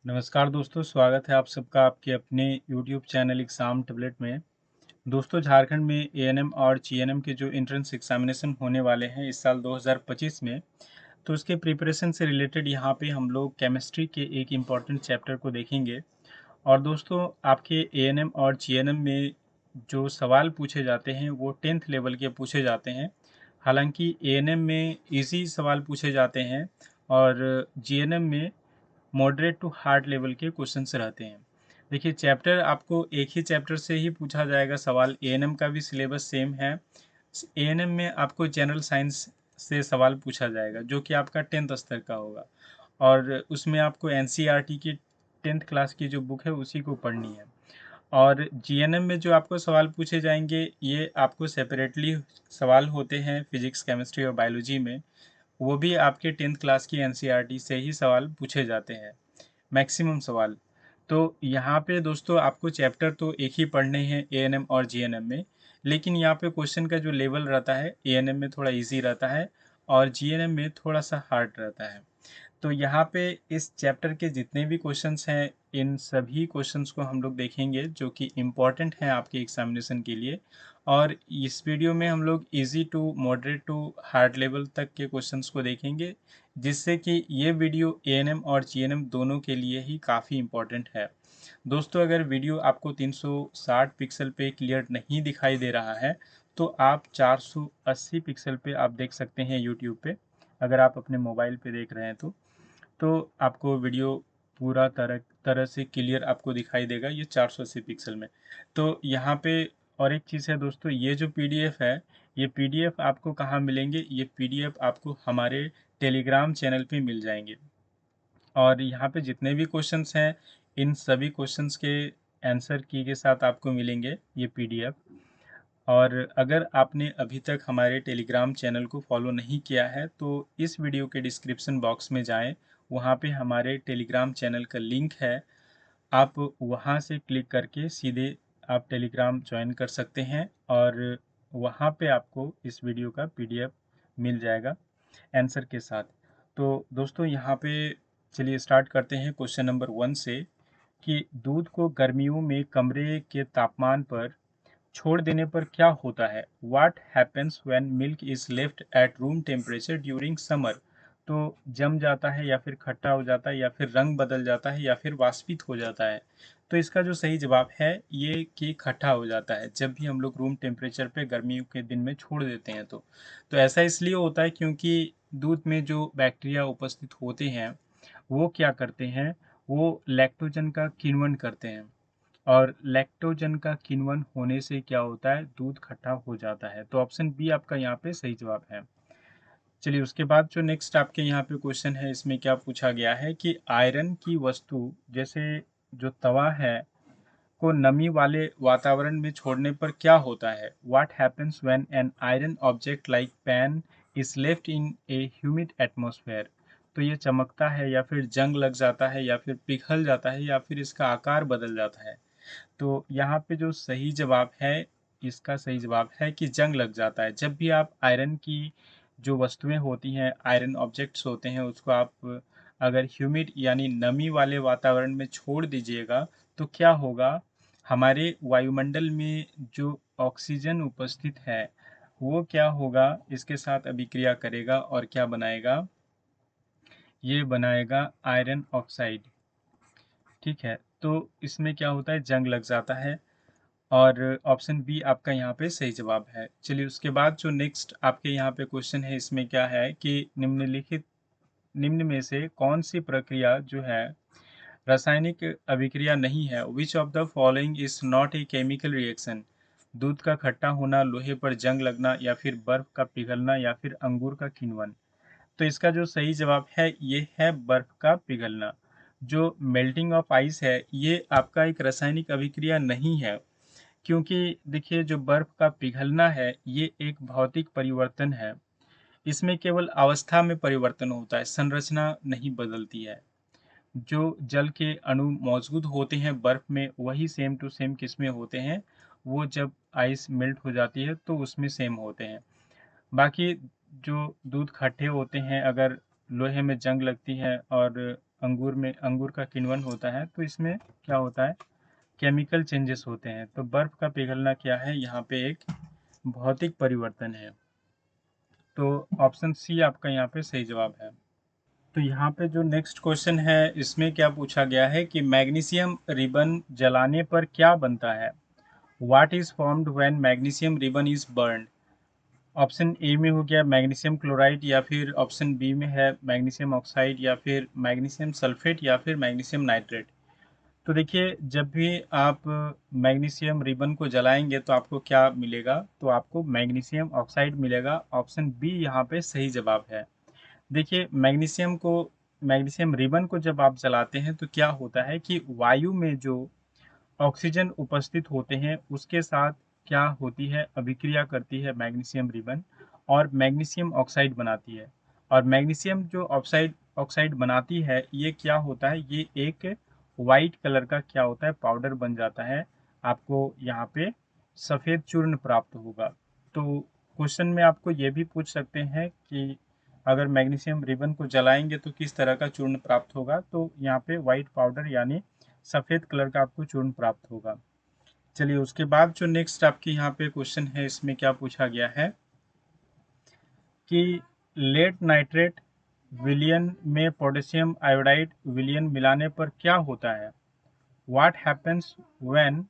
नमस्कार दोस्तों, स्वागत है आप सबका आपके अपने यूट्यूब चैनल एग्ज़ाम टैबलेट में। दोस्तों, झारखंड में एएनएम और जीएनएम के जो एंट्रेंस एग्ज़ामिनेशन होने वाले हैं इस साल 2025 में, तो उसके प्रिपरेशन से रिलेटेड यहाँ पे हम लोग केमिस्ट्री के एक इम्पॉर्टेंट चैप्टर को देखेंगे। और दोस्तों, आपके एएनएम और जीएनएम में जो सवाल पूछे जाते हैं वो 10th लेवल के पूछे जाते हैं। हालांकि एएनएम में इजी सवाल पूछे जाते हैं और जीएनएम में मॉडरेट टू हार्ड लेवल के क्वेश्चंस रहते हैं। देखिए, चैप्टर आपको एक ही चैप्टर से ही पूछा जाएगा सवाल। एएनएम का भी सिलेबस सेम है। एएनएम में आपको जनरल साइंस से सवाल पूछा जाएगा जो कि आपका 10th स्तर का होगा और उसमें आपको एनसीईआरटी की 10th क्लास की जो बुक है उसी को पढ़नी है। और जीएनएम में जो आपको सवाल पूछे जाएंगे ये आपको सेपरेटली सवाल होते हैं फिजिक्स, केमिस्ट्री और बायोलॉजी में। वो भी आपके 10th क्लास की एनसीईआरटी से ही सवाल पूछे जाते हैं, मैक्सिमम सवाल। तो यहाँ पे दोस्तों आपको चैप्टर तो एक ही पढ़ने हैं एएनएम और जीएनएम में, लेकिन यहाँ पे क्वेश्चन का जो लेवल रहता है एएनएम में थोड़ा इजी रहता है और जीएनएम में थोड़ा सा हार्ड रहता है। तो यहाँ पे इस चैप्टर के जितने भी क्वेश्चंस हैं इन सभी क्वेश्चंस को हम लोग देखेंगे जो कि इम्पॉर्टेंट हैं आपके एग्जामिनेशन के लिए। और इस वीडियो में हम लोग easy to moderate to hard level तक के क्वेश्चंस को देखेंगे, जिससे कि ये वीडियो एएनएम और जीएनएम दोनों के लिए ही काफ़ी इम्पॉर्टेंट है। दोस्तों, अगर वीडियो आपको 360 पिक्सल पे क्लियर नहीं दिखाई दे रहा है तो आप 480 पिक्सल पे आप देख सकते हैं यूट्यूब पे। अगर आप अपने मोबाइल पे देख रहे हैं तो आपको वीडियो पूरा तरह तरह से क्लियर आपको दिखाई देगा ये 480 पिक्सल में। तो यहाँ पे और एक चीज़ है दोस्तों, ये जो पीडीएफ है ये पीडीएफ आपको कहाँ मिलेंगे? ये पीडीएफ आपको हमारे टेलीग्राम चैनल पे मिल जाएंगे। और यहाँ पे जितने भी क्वेश्चंस हैं इन सभी क्वेश्चंस के आंसर की के साथ आपको मिलेंगे ये पीडीएफ। और अगर आपने अभी तक हमारे टेलीग्राम चैनल को फॉलो नहीं किया है तो इस वीडियो के डिस्क्रिप्शन बॉक्स में जाएं, वहाँ पे हमारे टेलीग्राम चैनल का लिंक है। आप वहाँ से क्लिक करके सीधे आप टेलीग्राम ज्वाइन कर सकते हैं और वहाँ पे आपको इस वीडियो का पीडीएफ मिल जाएगा आंसर के साथ। तो दोस्तों, यहाँ पे चलिए स्टार्ट करते हैं क्वेश्चन नंबर 1 से कि दूध को गर्मियों में कमरे के तापमान पर छोड़ देने पर क्या होता है? What happens when milk is left at room temperature during summer? तो जम जाता है या फिर खट्टा हो जाता है या फिर रंग बदल जाता है या फिर वाष्पित हो जाता है? तो इसका जो सही जवाब है ये कि खट्टा हो जाता है जब भी हम लोग रूम टेम्परेचर पे गर्मियों के दिन में छोड़ देते हैं तो ऐसा इसलिए होता है क्योंकि दूध में जो बैक्टीरिया उपस्थित होते हैं वो क्या करते हैं, वो लैक्टोजन का किण्वन करते हैं और लैक्टोजन का किण्वन होने से क्या होता है, दूध खट्टा हो जाता है। तो ऑप्शन बी आपका यहाँ पे सही जवाब है। चलिए उसके बाद जो नेक्स्ट आपके यहाँ पे क्वेश्चन है इसमें क्या पूछा गया है कि आयरन की वस्तु जैसे जो तवा है को नमी वाले वातावरण में छोड़ने पर क्या होता है? What happens when an iron object like pan is left in A humid atmosphere? तो ये चमकता है या फिर जंग लग जाता है या फिर पिघल जाता है या फिर इसका आकार बदल जाता है? तो यहाँ पे जो सही जवाब है इसका सही जवाब है कि जंग लग जाता है। जब भी आप आयरन की जो वस्तुएं होती हैं, आयरन ऑब्जेक्ट्स होते हैं, उसको आप अगर ह्यूमिड यानी नमी वाले वातावरण में छोड़ दीजिएगा तो क्या होगा, हमारे वायुमंडल में जो ऑक्सीजन उपस्थित है वो क्या होगा, इसके साथ अभिक्रिया करेगा और क्या बनाएगा, ये बनाएगा आयरन ऑक्साइड। ठीक है, तो इसमें क्या होता है, जंग लग जाता है और ऑप्शन बी आपका यहाँ पे सही जवाब है। चलिए उसके बाद जो नेक्स्ट आपके यहाँ पे क्वेश्चन है इसमें क्या है कि निम्न में से कौन सी प्रक्रिया जो है रासायनिक अभिक्रिया नहीं है? Which of the following is not a chemical reaction? दूध का खट्टा होना, लोहे पर जंग लगना या फिर बर्फ का पिघलना या फिर अंगूर का किण्वन? तो इसका जो सही जवाब है ये है बर्फ का पिघलना। जो मेल्टिंग ऑफ आइस है ये आपका एक रासायनिक अभिक्रिया नहीं है, क्योंकि देखिए जो बर्फ का पिघलना है ये एक भौतिक परिवर्तन है। इसमें केवल अवस्था में परिवर्तन होता है, संरचना नहीं बदलती है। जो जल के अणु मौजूद होते हैं बर्फ में वही सेम टू सेम किसमें होते हैं, वो जब आइस मेल्ट हो जाती है तो उसमें सेम होते हैं। बाकी जो दूध खट्टे होते हैं, अगर लोहे में जंग लगती है और अंगूर का किण्वन होता है, तो इसमें क्या होता है, केमिकल चेंजेस होते हैं। तो बर्फ का पिघलना क्या है, यहाँ पे एक भौतिक परिवर्तन है। तो ऑप्शन सी आपका यहाँ पे सही जवाब है। तो यहाँ पे जो नेक्स्ट क्वेश्चन है, इसमें क्या पूछा गया है कि मैग्नीशियम रिबन जलाने पर क्या बनता है। What is formed when magnesium ribbon is burned. Option A में हो गया मैग्नीशियम क्लोराइड, या फिर ऑप्शन बी में है मैग्नीशियम ऑक्साइड, या फिर मैग्नीशियम सल्फेट, या फिर मैग्नीशियम नाइट्रेट। तो देखिए, जब भी आप मैग्नीशियम रिबन को जलाएंगे तो आपको क्या मिलेगा, तो आपको मैग्नीशियम ऑक्साइड मिलेगा। ऑप्शन बी यहाँ पे सही जवाब है। देखिए, मैग्नीशियम रिबन को जब आप जलाते हैं तो क्या होता है कि वायु में जो ऑक्सीजन उपस्थित होते हैं उसके साथ क्या होती है, अभिक्रिया करती है मैग्नीशियम रिबन, और मैग्नीशियम ऑक्साइड बनाती है। और मैग्नीशियम जो ऑक्साइड ऑक्साइड बनाती है, ये क्या होता है, ये एक वाइट कलर का क्या होता है, पाउडर बन जाता है। आपको यहाँ पे सफ़ेद चूर्ण प्राप्त होगा। तो क्वेश्चन में आपको ये भी पूछ सकते हैं कि अगर मैग्नीशियम रिबन को जलाएंगे तो किस तरह का चूर्ण प्राप्त होगा, तो यहाँ पे व्हाइट पाउडर यानी सफ़ेद कलर का आपको चूर्ण प्राप्त होगा। चलिए, उसके बाद जो नेक्स्ट आपके यहाँ पे क्वेश्चन है, इसमें क्या पूछा गया है कि लेड नाइट्रेट विलयन में पोटेशियम आयोडाइड विलयन मिलाने पर क्या होता है। What happens when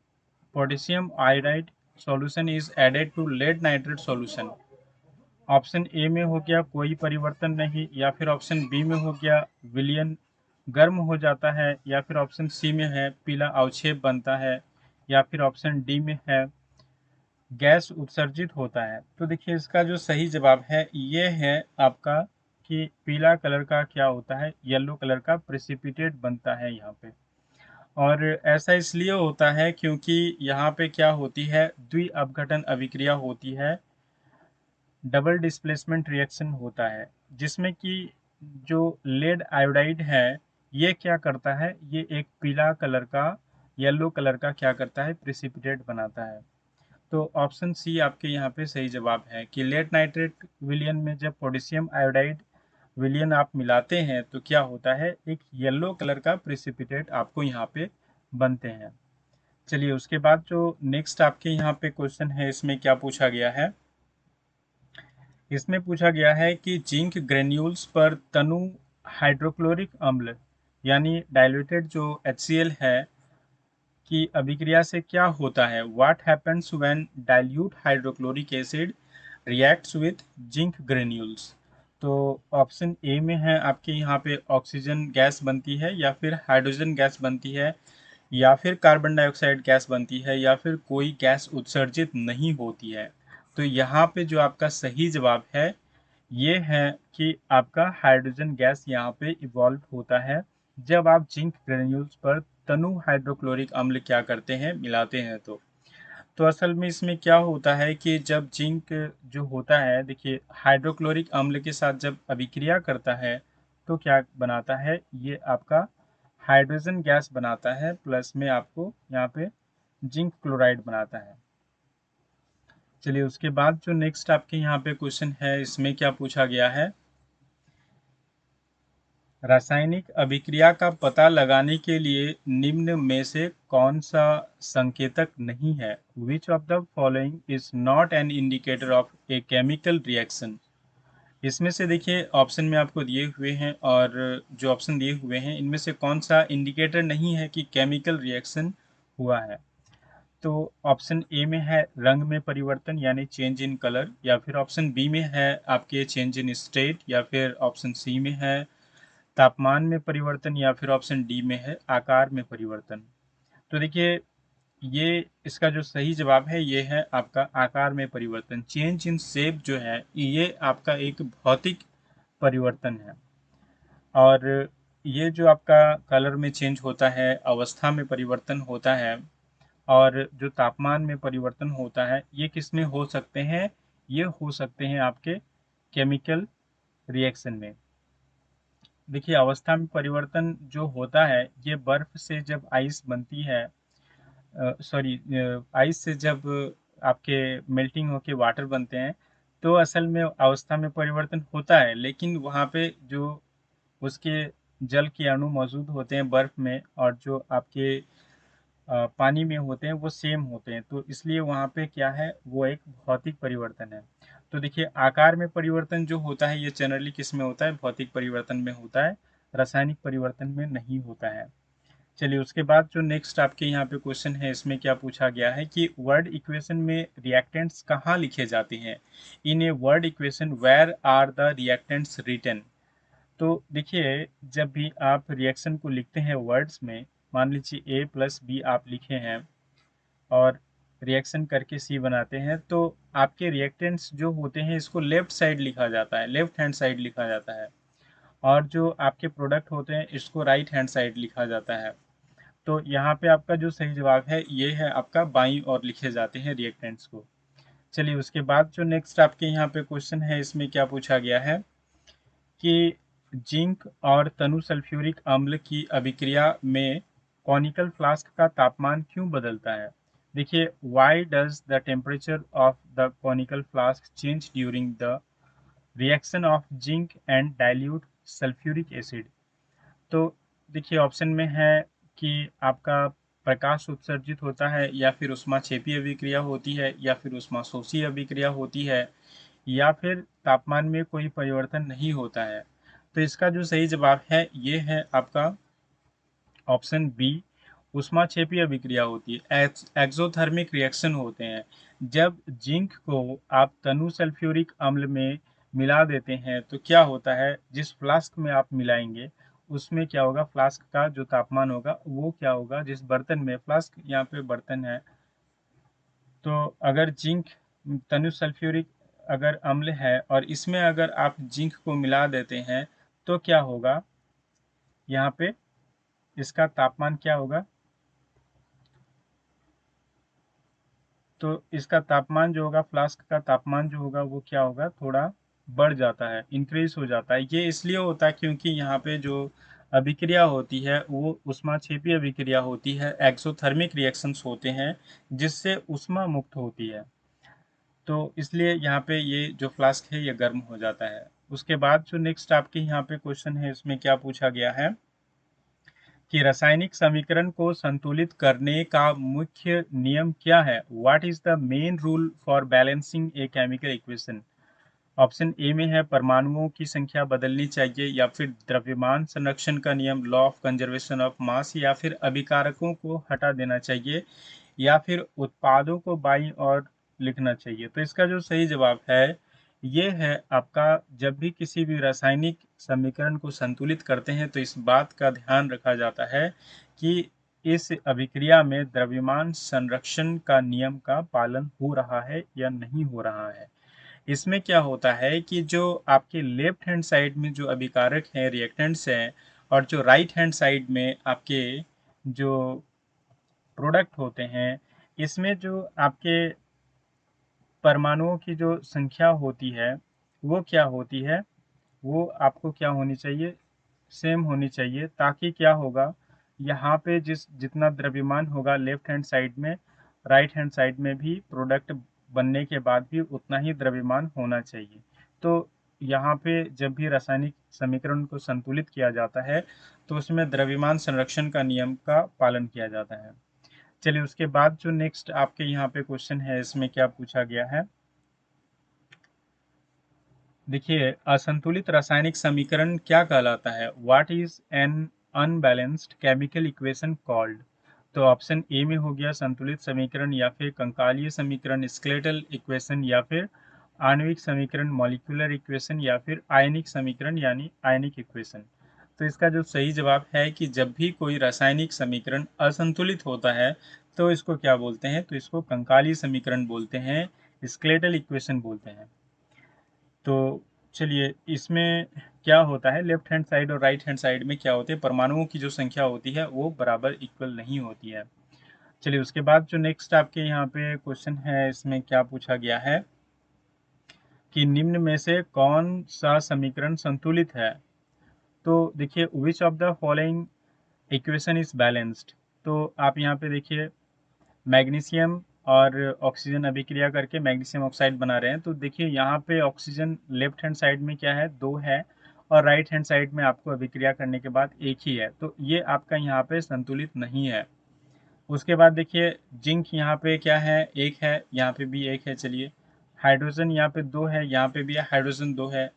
potassium iodide solution is added to lead nitrate solution. Option A में हो गया कोई परिवर्तन नहीं, या फिर ऑप्शन बी में हो गया विलयन गर्म हो जाता है, या फिर ऑप्शन सी में है पीला अवक्षेप बनता है, या फिर ऑप्शन डी में है गैस उत्सर्जित होता है। तो देखिए, इसका जो सही जवाब है ये है आपका कि पीला कलर का क्या होता है, येलो कलर का प्रेसिपिटेट बनता है यहाँ पे। और ऐसा इसलिए होता है क्योंकि यहाँ पे क्या होती है, द्विअपघटन अभिक्रिया होती है, डबल डिस्प्लेसमेंट रिएक्शन होता है, जिसमें कि जो लेड आयोडाइड है ये क्या करता है, ये एक पीला कलर का, येलो कलर का क्या करता है, प्रेसिपिटेट बनाता है। तो ऑप्शन सी आपके यहाँ पे सही जवाब है कि लेड नाइट्रेट विलयन में जब पोटेशियम आयोडाइड विलयन आप मिलाते हैं तो क्या होता है, एक येलो कलर का प्रेसिपिटेट आपको यहाँ पे बनते हैं। चलिए, उसके बाद जो नेक्स्ट आपके यहाँ पे क्वेश्चन है, इसमें क्या पूछा गया है, इसमें पूछा गया है कि जिंक ग्रेन्यूल्स पर तनु हाइड्रोक्लोरिक अम्ल यानी डाइल्यूटेड जो HCl है की अभिक्रिया से क्या होता है। What happens when dilute hydrochloric acid reacts with zinc granules. तो ऑप्शन ए में है आपके यहाँ पे ऑक्सीजन गैस बनती है, या फिर हाइड्रोजन गैस बनती है, या फिर कार्बन डाइऑक्साइड गैस बनती है, या फिर कोई गैस उत्सर्जित नहीं होती है। तो यहाँ पे जो आपका सही जवाब है ये है कि आपका हाइड्रोजन गैस यहाँ पे इवॉल्व होता है जब आप जिंक ग्रेन्यूल्स पर तनु हाइड्रोक्लोरिक अम्ल क्या करते हैं, मिलाते हैं। तो असल में इसमें क्या होता है कि जब जिंक जो होता है, देखिए हाइड्रोक्लोरिक अम्ल के साथ जब अभिक्रिया करता है तो क्या बनाता है, ये आपका हाइड्रोजन गैस बनाता है, प्लस में आपको यहाँ पे जिंक क्लोराइड बनाता है। चलिए, उसके बाद जो नेक्स्ट आपके यहाँ पे क्वेश्चन है, इसमें क्या पूछा गया है, रासायनिक अभिक्रिया का पता लगाने के लिए निम्न में से कौन सा संकेतक नहीं है। Which of the following is not an indicator of a chemical reaction. इसमें से देखिए, ऑप्शन में आपको दिए हुए हैं, और जो ऑप्शन दिए हुए हैं इनमें से कौन सा इंडिकेटर नहीं है कि केमिकल रिएक्शन हुआ है। तो ऑप्शन ए में है रंग में परिवर्तन यानी चेंज इन कलर, या फिर ऑप्शन बी में है आपके चेंज इन स्टेट, या फिर ऑप्शन सी में है तापमान में परिवर्तन, या फिर ऑप्शन डी में है आकार में परिवर्तन। तो देखिए, ये इसका जो सही जवाब है ये है आपका आकार में परिवर्तन। चेंज इन शेप जो है ये आपका एक भौतिक परिवर्तन है, और ये जो आपका कलर में चेंज होता है, अवस्था में परिवर्तन होता है, और जो तापमान में परिवर्तन होता है, ये किस में हो सकते हैं, ये हो सकते हैं आपके केमिकल रिएक्शन में। देखिए, अवस्था में परिवर्तन जो होता है ये बर्फ से जब आइस बनती है, सॉरी, आइस से जब आपके मेल्टिंग होके वाटर बनते हैं, तो असल में अवस्था में परिवर्तन होता है, लेकिन वहाँ पे जो उसके जल के अणु मौजूद होते हैं बर्फ में और जो आपके पानी में होते हैं वो सेम होते हैं, तो इसलिए वहाँ पे क्या है, वो एक भौतिक परिवर्तन है। तो देखिए आकार में परिवर्तन जो होता है ये जनरली किस में होता है, भौतिक परिवर्तन में होता है, रासायनिक परिवर्तन में नहीं होता है। चलिए उसके बाद जो नेक्स्ट आपके यहाँ पे क्वेश्चन है इसमें क्या पूछा गया है कि वर्ड इक्वेशन में रिएक्टेंट्स कहाँ लिखे जाते हैं, in a word equation where are the reactants written. तो देखिए जब भी आप रिएक्शन को लिखते हैं वर्ड्स में, मान लीजिए ए प्लस बी आप लिखे हैं और रिएक्शन करके सी बनाते हैं, तो आपके रिएक्टेंट्स जो होते हैं इसको लेफ्ट साइड लिखा जाता है, लेफ्ट हैंड साइड लिखा जाता है, और जो आपके प्रोडक्ट होते हैं इसको राइट हैंड साइड लिखा जाता है। तो यहाँ पे आपका जो सही जवाब है ये है आपका बाईं ओर लिखे जाते हैं रिएक्टेंट्स को। चलिए उसके बाद जो नेक्स्ट आपके यहाँ पे क्वेश्चन है इसमें क्या पूछा गया है कि जिंक और तनु सल्फ्यूरिक अम्ल की अभिक्रिया में कॉनिकल फ्लास्क का तापमान क्यों बदलता है। देखिए why does the temperature of the conical flask change during the reaction of zinc and dilute sulphuric acid. तो देखिए ऑप्शन में है कि आपका प्रकाश उत्सर्जित होता है, या फिर ऊष्माक्षेपीय अभिक्रिया होती है, या फिर ऊष्माशोषी अभिक्रिया होती है, या फिर तापमान में कोई परिवर्तन नहीं होता है। तो इसका जो सही जवाब है ये है आपका ऑप्शन बी, ऊष्माक्षेपीय अभिक्रिया होती है, एक्सोथर्मिक रिएक्शन होते हैं। जब जिंक को आप तनु सल्फ्यूरिक अम्ल में मिला देते हैं तो क्या होता है, जिस फ्लास्क में आप मिलाएंगे उसमें क्या होगा, फ्लास्क का जो तापमान होगा वो क्या होगा, जिस बर्तन में, फ्लास्क यहाँ पे बर्तन है, तो अगर जिंक तनु सल्फ्यूरिक अगर अम्ल है और इसमें अगर आप जिंक को मिला देते हैं तो क्या होगा, यहाँ पे इसका तापमान क्या होगा, तो इसका तापमान जो होगा, फ्लास्क का तापमान जो होगा वो क्या होगा, थोड़ा बढ़ जाता है, इंक्रीज हो जाता है। ये इसलिए होता है क्योंकि यहाँ पे जो अभिक्रिया होती है वो ऊष्माक्षेपीय अभिक्रिया होती है, एक्सोथर्मिक रिएक्शंस होते हैं जिससे ऊष्मा मुक्त होती है, तो इसलिए यहाँ पे ये जो फ्लास्क है ये गर्म हो जाता है। उसके बाद जो नेक्स्ट आपके यहाँ पे क्वेश्चन है इसमें क्या पूछा गया है कि रासायनिक समीकरण को संतुलित करने का मुख्य नियम क्या है, what is the main rule for balancing a chemical equation. Option A में है परमाणुओं की संख्या बदलनी चाहिए, या फिर द्रव्यमान संरक्षण का नियम, law of conservation of mass, या फिर अभिकारकों को हटा देना चाहिए, या फिर उत्पादों को बाईं ओर लिखना चाहिए। तो इसका जो सही जवाब है ये है आपका, जब भी किसी भी रासायनिक समीकरण को संतुलित करते हैं तो इस बात का ध्यान रखा जाता है कि इस अभिक्रिया में द्रव्यमान संरक्षण का नियम का पालन हो रहा है या नहीं हो रहा है। इसमें क्या होता है कि जो आपके लेफ्ट हैंड साइड में जो अभिकारक हैं, रिएक्टेंट्स हैं, और जो राइट हैंड साइड में आपके जो प्रोडक्ट होते हैं, इसमें जो आपके परमाणुओं की जो संख्या होती है वो क्या होती है, वो आपको क्या होनी चाहिए, सेम होनी चाहिए, ताकि क्या होगा, यहाँ पे जितना द्रव्यमान होगा लेफ्ट हैंड साइड में, राइट हैंड साइड में भी प्रोडक्ट बनने के बाद भी उतना ही द्रव्यमान होना चाहिए। तो यहाँ पे जब भी रासायनिक समीकरण को संतुलित किया जाता है तो उसमें द्रव्यमान संरक्षण का नियम का पालन किया जाता है। चलिए उसके बाद जो नेक्स्ट आपके यहाँ पे क्वेश्चन है इसमें क्या पूछा गया है, देखिए असंतुलित रासायनिक समीकरण क्या कहलाता है, what is an unbalanced chemical equation called. तो ऑप्शन ए में हो गया संतुलित समीकरण, या फिर कंकालीय समीकरण स्केलेटल इक्वेशन, या फिर आणविक समीकरण मॉलिक्यूलर इक्वेशन, या फिर आयनिक समीकरण यानी आयनिक इक्वेशन। तो इसका जो सही जवाब है कि जब भी कोई रासायनिक समीकरण असंतुलित होता है तो इसको क्या बोलते हैं, तो इसको कंकालीय समीकरण बोलते हैं, स्केलेटल इक्वेशन बोलते हैं। तो चलिए इसमें क्या होता है, लेफ्ट हैंड साइड और राइट हैंड साइड में क्या होते हैं, परमाणुओं की जो संख्या होती है वो बराबर इक्वल नहीं होती है। चलिए उसके बाद जो नेक्स्ट आपके यहाँ पे क्वेश्चन है इसमें क्या पूछा गया है कि निम्न में से कौन सा समीकरण संतुलित है। तो देखिए which of the following equation is balanced. तो आप यहाँ पे देखिए मैग्नीशियम और ऑक्सीजन अभिक्रिया करके मैग्नीशियम ऑक्साइड बना रहे हैं, तो देखिए यहाँ पे ऑक्सीजन लेफ्ट हैंड साइड में क्या है, 2 है, और राइट हैंड साइड में आपको अभिक्रिया करने के बाद एक ही है, तो ये आपका यहाँ पे संतुलित नहीं है। उसके बाद देखिए जिंक यहाँ पे क्या है, एक है, यहाँ पे भी एक है। चलिए, हाइड्रोजन यहाँ पे दो है, यहाँ पे भी हाइड्रोजन दो है।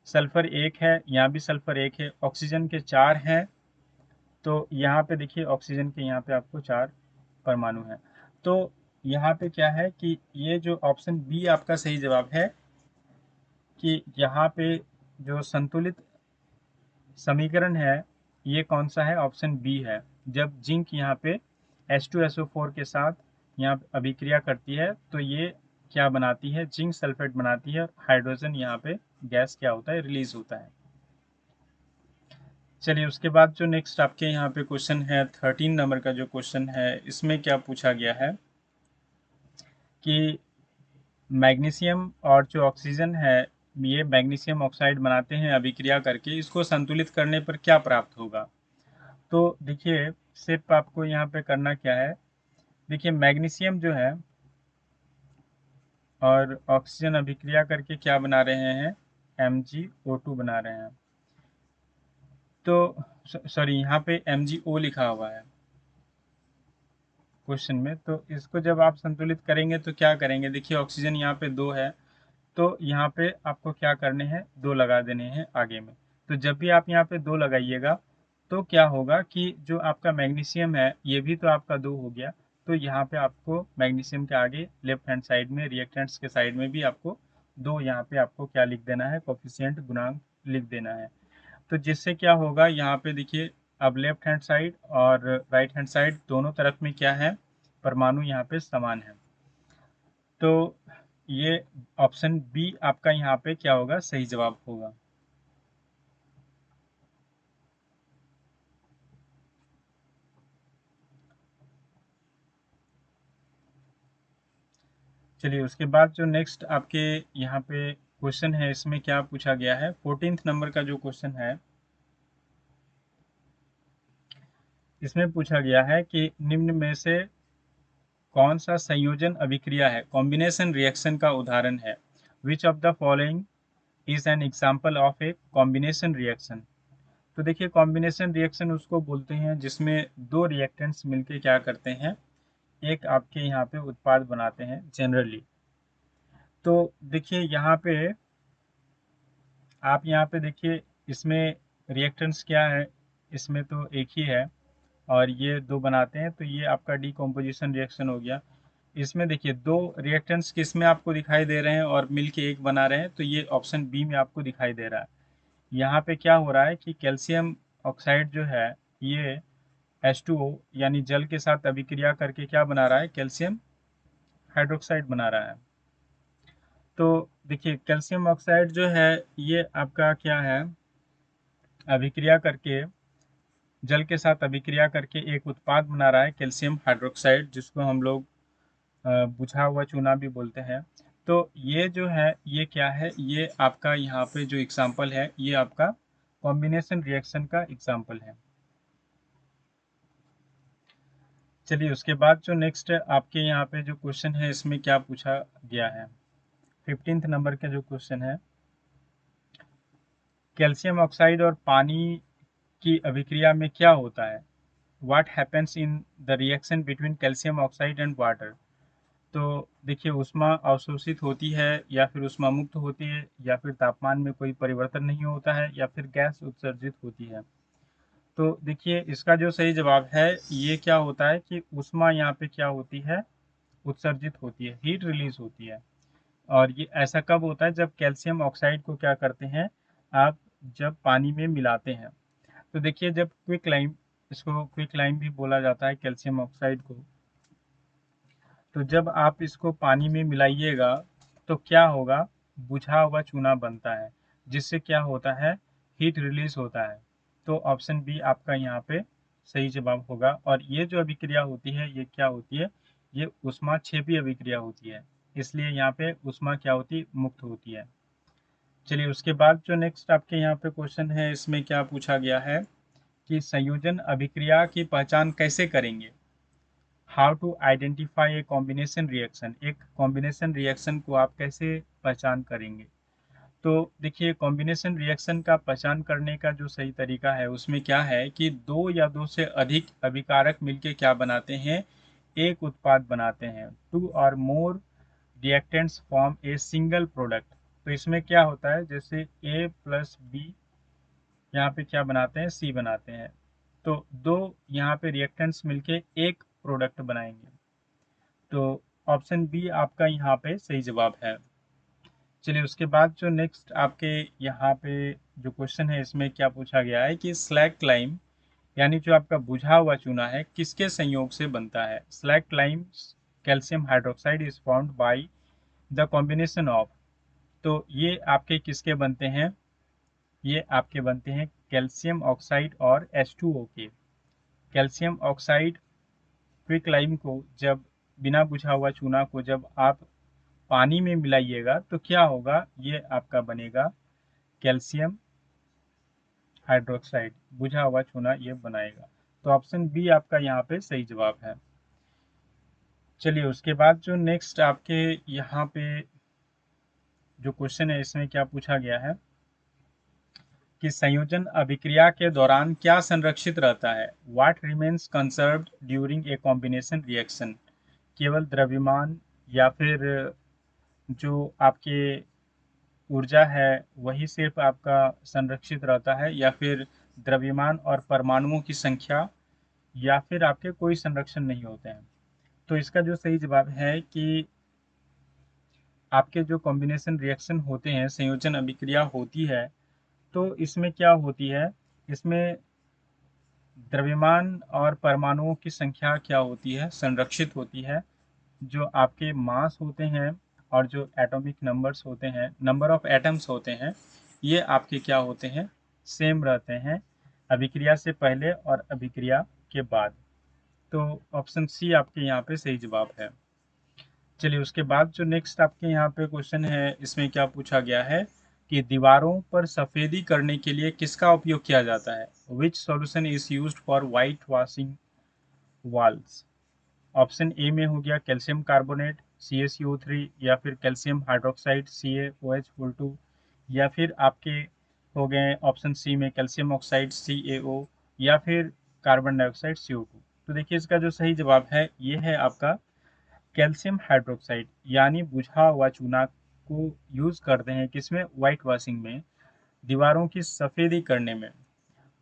सल्फर एक है, यहाँ भी सल्फर एक है। ऑक्सीजन के चार हैं, तो यहाँ पे देखिए ऑक्सीजन के यहाँ पे आपको चार परमाणु हैं। तो यहाँ पे क्या है कि ये जो ऑप्शन बी आपका सही जवाब है, कि यहाँ पे जो संतुलित समीकरण है ये कौन सा है, ऑप्शन बी है। जब जिंक यहाँ पे H2SO4 के साथ यहाँ अभिक्रिया करती है तो ये क्या बनाती है, जिंक सल्फेट बनाती है, और हाइड्रोजन यहाँ पे गैस क्या होता है, रिलीज होता है। चलिए, उसके बाद जो नेक्स्ट आपके यहाँ पे क्वेश्चन है 13 नंबर का जो क्वेश्चन है, इसमें क्या पूछा गया है कि मैग्नीशियम और जो ऑक्सीजन है ये मैग्नीशियम ऑक्साइड बनाते हैं अभिक्रिया करके, इसको संतुलित करने पर क्या प्राप्त होगा। तो देखिए सिर्फ आपको यहाँ पे करना क्या है, देखिए मैग्नीशियम जो है और ऑक्सीजन अभिक्रिया करके क्या बना रहे हैं, MgO2 बना रहे हैं। तो सॉरी, यहाँ पे MgO लिखा हुआ है क्वेश्चन में। तो इसको जब आप संतुलित करेंगे तो क्या करेंगे, देखिए ऑक्सीजन यहाँ पे दो है, तो यहाँ पे आपको क्या करने हैं, दो लगा देने हैं आगे में। तो जब भी आप यहाँ पे दो लगाइएगा तो क्या होगा कि जो आपका मैग्नीशियम है ये भी तो आपका दो हो गया, तो यहाँ पे आपको मैग्नीशियम के आगे लेफ्ट हैंड साइड में रिएक्टेंट्स के साइड में भी आपको दो, यहाँ पे आपको क्या लिख देना है, कोफिशिएंट गुणांक लिख देना है। तो जिससे क्या होगा, यहाँ पे देखिए अब लेफ्ट हैंड साइड और राइट हैंड साइड दोनों तरफ में क्या है, परमाणु यहाँ पे समान है। तो ये ऑप्शन बी आपका यहाँ पे क्या होगा, सही जवाब होगा। चलिए, उसके बाद जो नेक्स्ट आपके यहाँ पे क्वेश्चन है, इसमें क्या पूछा गया है, 14th नंबर का जो क्वेश्चन है, इसमें पूछा गया है कि निम्न में से कौन सा संयोजन अभिक्रिया है, कॉम्बिनेशन रिएक्शन का उदाहरण है। Which of the following is an example of A combination reaction. तो देखिए कॉम्बिनेशन रिएक्शन उसको बोलते हैं जिसमें दो रिएक्टेंट्स मिलके क्या करते हैं, एक आपके यहाँ पे उत्पाद बनाते हैं जनरली। तो देखिए यहाँ पे आप यहाँ पे देखिए इसमें रिएक्टेंट्स क्या है, इसमें तो एक ही है और ये दो बनाते हैं, तो ये आपका डीकॉम्पोजिशन रिएक्शन हो गया। इसमें देखिए दो रिएक्टेंट्स किस में आपको दिखाई दे रहे हैं और मिलके एक बना रहे हैं, तो ये ऑप्शन बी में आपको दिखाई दे रहा है। यहाँ पे क्या हो रहा है कि कैल्शियम ऑक्साइड जो है ये H2O यानी जल के साथ अभिक्रिया करके क्या बना रहा है, कैल्शियम हाइड्रोक्साइड बना रहा है। तो देखिए कैल्शियम ऑक्साइड जो है ये आपका क्या है, अभिक्रिया करके जल के साथ अभिक्रिया करके एक उत्पाद बना रहा है कैल्शियम हाइड्रोक्साइड, जिसको हम लोग बुझा हुआ चूना भी बोलते हैं। तो ये जो है ये क्या है, ये आपका यहाँ पे जो एग्जाम्पल है ये आपका कॉम्बिनेशन रिएक्शन का एग्जाम्पल है। चलिए, उसके बाद जो नेक्स्ट आपके यहाँ पे जो क्वेश्चन है इसमें क्या पूछा गया है, 15th नंबर का जो क्वेश्चन है, कैल्शियम ऑक्साइड और पानी की अभिक्रिया में क्या होता है, what happens in the reaction between calcium oxide and water. तो देखिए ऊष्मा अवशोषित होती है या फिर ऊष्मा मुक्त होती है या फिर तापमान में कोई परिवर्तन नहीं होता है या फिर गैस उत्सर्जित होती है। तो देखिए इसका जो सही जवाब है ये क्या होता है कि ऊष्मा यहाँ पे क्या होती है, उत्सर्जित होती है, हीट रिलीज होती है। और ये ऐसा कब होता है, जब कैल्शियम ऑक्साइड को क्या करते हैं आप, जब पानी में मिलाते हैं। तो देखिए जब क्विक लाइम, इसको क्विक लाइम भी बोला जाता है कैल्शियम ऑक्साइड को, तो जब आप इसको पानी में मिलाइएगा तो क्या होगा, बुझा हुआ चूना बनता है, जिससे क्या होता है, हीट रिलीज होता है। तो ऑप्शन बी आपका यहाँ पे सही जवाब होगा। और ये जो अभिक्रिया होती है ये क्या होती है, ये ऊष्माक्षेपी अभिक्रिया होती है, इसलिए यहाँ पे ऊष्मा क्या होती है, मुक्त होती है। चलिए, उसके बाद जो नेक्स्ट आपके यहाँ पे क्वेश्चन है इसमें क्या पूछा गया है कि संयोजन अभिक्रिया की पहचान कैसे करेंगे, how to identify a combination reaction, एक कॉम्बिनेशन रिएक्शन को आप कैसे पहचान करेंगे। तो देखिए कॉम्बिनेशन रिएक्शन का पहचान करने का जो सही तरीका है उसमें क्या है कि दो या दो से अधिक अभिकारक मिलके क्या बनाते हैं, एक उत्पाद बनाते हैं। Two or more reactants form a single product. तो इसमें क्या होता है, जैसे ए प्लस बी यहाँ पे क्या बनाते हैं, सी बनाते हैं। तो दो यहाँ पे रिएक्टेंट्स मिलके एक प्रोडक्ट बनाएंगे। तो ऑप्शन बी आपका यहाँ पे सही जवाब है। चलिए उसके बाद जो नेक्स्ट आपके यहाँ पे जो क्वेश्चन है इसमें क्या पूछा गया है कि स्लैग लाइम यानी जो आपका बुझा हुआ चूना है किसके संयोग से बनता है। Slag lime calcium hydroxide is formed by the combination of. तो ये आपके किसके बनते हैं, ये आपके बनते हैं कैल्शियम ऑक्साइड और H2O के। कैल्शियम ऑक्साइड क्विक लाइम को जब बिना बुझा हुआ चूना को जब आप पानी में मिलाइएगा तो क्या होगा, ये आपका बनेगा कैल्शियम हाइड्रोक्साइड, बुझा हुआ चूना ये बनाएगा। तो ऑप्शन बी आपका यहाँ पे सही जवाब है। चलिए उसके बाद जो नेक्स्ट आपके यहाँ पे जो क्वेश्चन है इसमें क्या पूछा गया है कि संयोजन अभिक्रिया के दौरान क्या संरक्षित रहता है। What remains conserved during a combination reaction. केवल द्रव्यमान या फिर जो आपके ऊर्जा है वही सिर्फ आपका संरक्षित रहता है, या फिर द्रव्यमान और परमाणुओं की संख्या, या फिर आपके कोई संरक्षण नहीं होते हैं। तो इसका जो सही जवाब है कि आपके जो कॉम्बिनेशन रिएक्शन होते हैं, संयोजन अभिक्रिया होती है, तो इसमें क्या होती है, इसमें द्रव्यमान और परमाणुओं की संख्या क्या होती है, संरक्षित होती है। जो आपके मास होते हैं और जो एटॉमिक नंबर्स होते हैं, नंबर ऑफ एटम्स होते हैं, ये आपके क्या होते हैं, सेम रहते हैं अभिक्रिया से पहले और अभिक्रिया के बाद। तो ऑप्शन सी आपके यहाँ पे सही जवाब है। चलिए उसके बाद जो नेक्स्ट आपके यहाँ पे क्वेश्चन है इसमें क्या पूछा गया है कि दीवारों पर सफेदी करने के लिए किसका उपयोग किया जाता है। Which solution is used for white washing walls. Option A में हो गया कैल्शियम कार्बोनेट CaCO3, या फिर कैल्शियम हाइड्रोक्साइड CaOH, या फिर आपके हो गए ऑप्शन सी में कैल्शियम ऑक्साइड CaO, या फिर कार्बन डाइऑक्साइड CO2। तो देखिए इसका जो सही जवाब है ये है आपका कैल्शियम हाइड्रोक्साइड, यानी बुझा हुआ चूना को यूज करते हैं किसमें, व्हाइट वॉशिंग में, दीवारों की सफेदी करने में।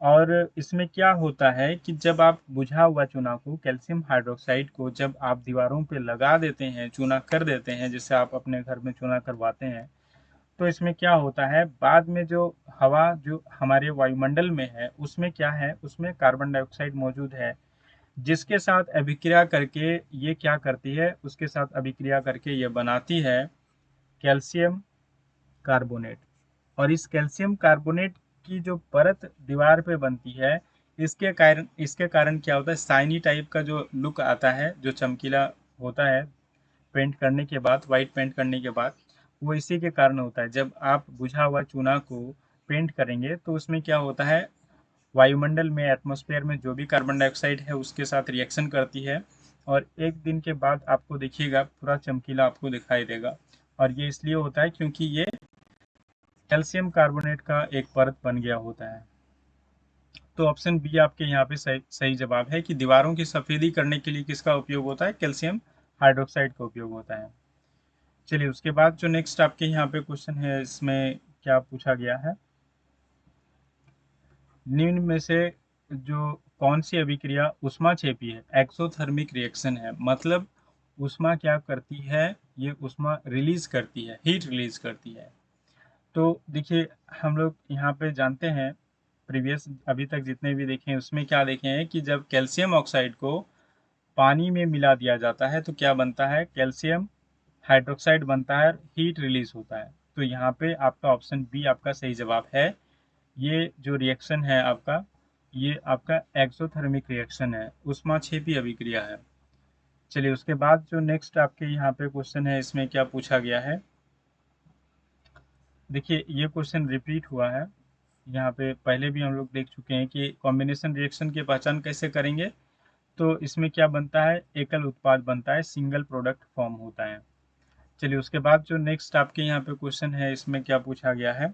और इसमें क्या होता है कि जब आप बुझा हुआ चूना को, कैल्शियम हाइड्रोक्साइड को जब आप दीवारों पे लगा देते हैं, चूना कर देते हैं, जैसे आप अपने घर में चूना करवाते हैं, तो इसमें क्या होता है, बाद में जो हवा जो हमारे वायुमंडल में है उसमें क्या है, उसमें कार्बन डाइऑक्साइड मौजूद है, जिसके साथ अभिक्रिया करके ये क्या करती है, उसके साथ अभिक्रिया करके ये बनाती है कैल्शियम कार्बोनेट। और इस कैल्शियम कार्बोनेट की जो परत दीवार पे बनती है, इसके कारण क्या होता है, शाइनी टाइप का जो लुक आता है, जो चमकीला होता है पेंट करने के बाद, वाइट पेंट करने के बाद, वो इसी के कारण होता है। जब आप बुझा हुआ चूना को पेंट करेंगे तो उसमें क्या होता है, वायुमंडल में, एटमॉस्फेयर में जो भी कार्बन डाइऑक्साइड है उसके साथ रिएक्शन करती है, और एक दिन के बाद आपको देखिएगा पूरा चमकीला आपको दिखाई देगा। और ये इसलिए होता है क्योंकि ये कैल्शियम कार्बोनेट का एक परत बन गया होता है। तो ऑप्शन बी आपके यहाँ पे सही जवाब है कि दीवारों की सफेदी करने के लिए किसका उपयोग होता है, कैल्शियम हाइड्रोक्साइड का उपयोग होता है। चलिए उसके बाद जो नेक्स्ट आपके यहाँ पे क्वेश्चन है इसमें क्या पूछा गया है, निम्न में से जो कौन सी अभिक्रिया ऊष्माक्षेपी है, एक्सोथर्मिक रिएक्शन है। मतलब ऊष्मा क्या करती है, ये ऊष्मा रिलीज करती है, हीट रिलीज करती है। तो देखिए हम लोग यहाँ पे जानते हैं, प्रीवियस अभी तक जितने भी देखे हैं उसमें क्या देखे हैं कि जब कैल्शियम ऑक्साइड को पानी में मिला दिया जाता है तो क्या बनता है, कैल्शियम हाइड्रोक्साइड बनता है, हीट रिलीज होता है। तो यहाँ पे आपका ऑप्शन बी आपका सही जवाब है। ये जो रिएक्शन है आपका, ये आपका एक्सोथर्मिक रिएक्शन है, ऊष्माक्षेपी अभिक्रिया है। चलिए उसके बाद जो नेक्स्ट आपके यहाँ पे क्वेश्चन है इसमें क्या पूछा गया है, देखिए ये क्वेश्चन रिपीट हुआ है। यहाँ पे पहले भी हम लोग देख चुके हैं कि कॉम्बिनेशन रिएक्शन की पहचान कैसे करेंगे। तो इसमें क्या बनता है, एकल उत्पाद बनता है, सिंगल प्रोडक्ट फॉर्म होता है। चलिए उसके बाद जो नेक्स्ट आपके यहाँ पे क्वेश्चन है, इसमें क्या पूछा गया है,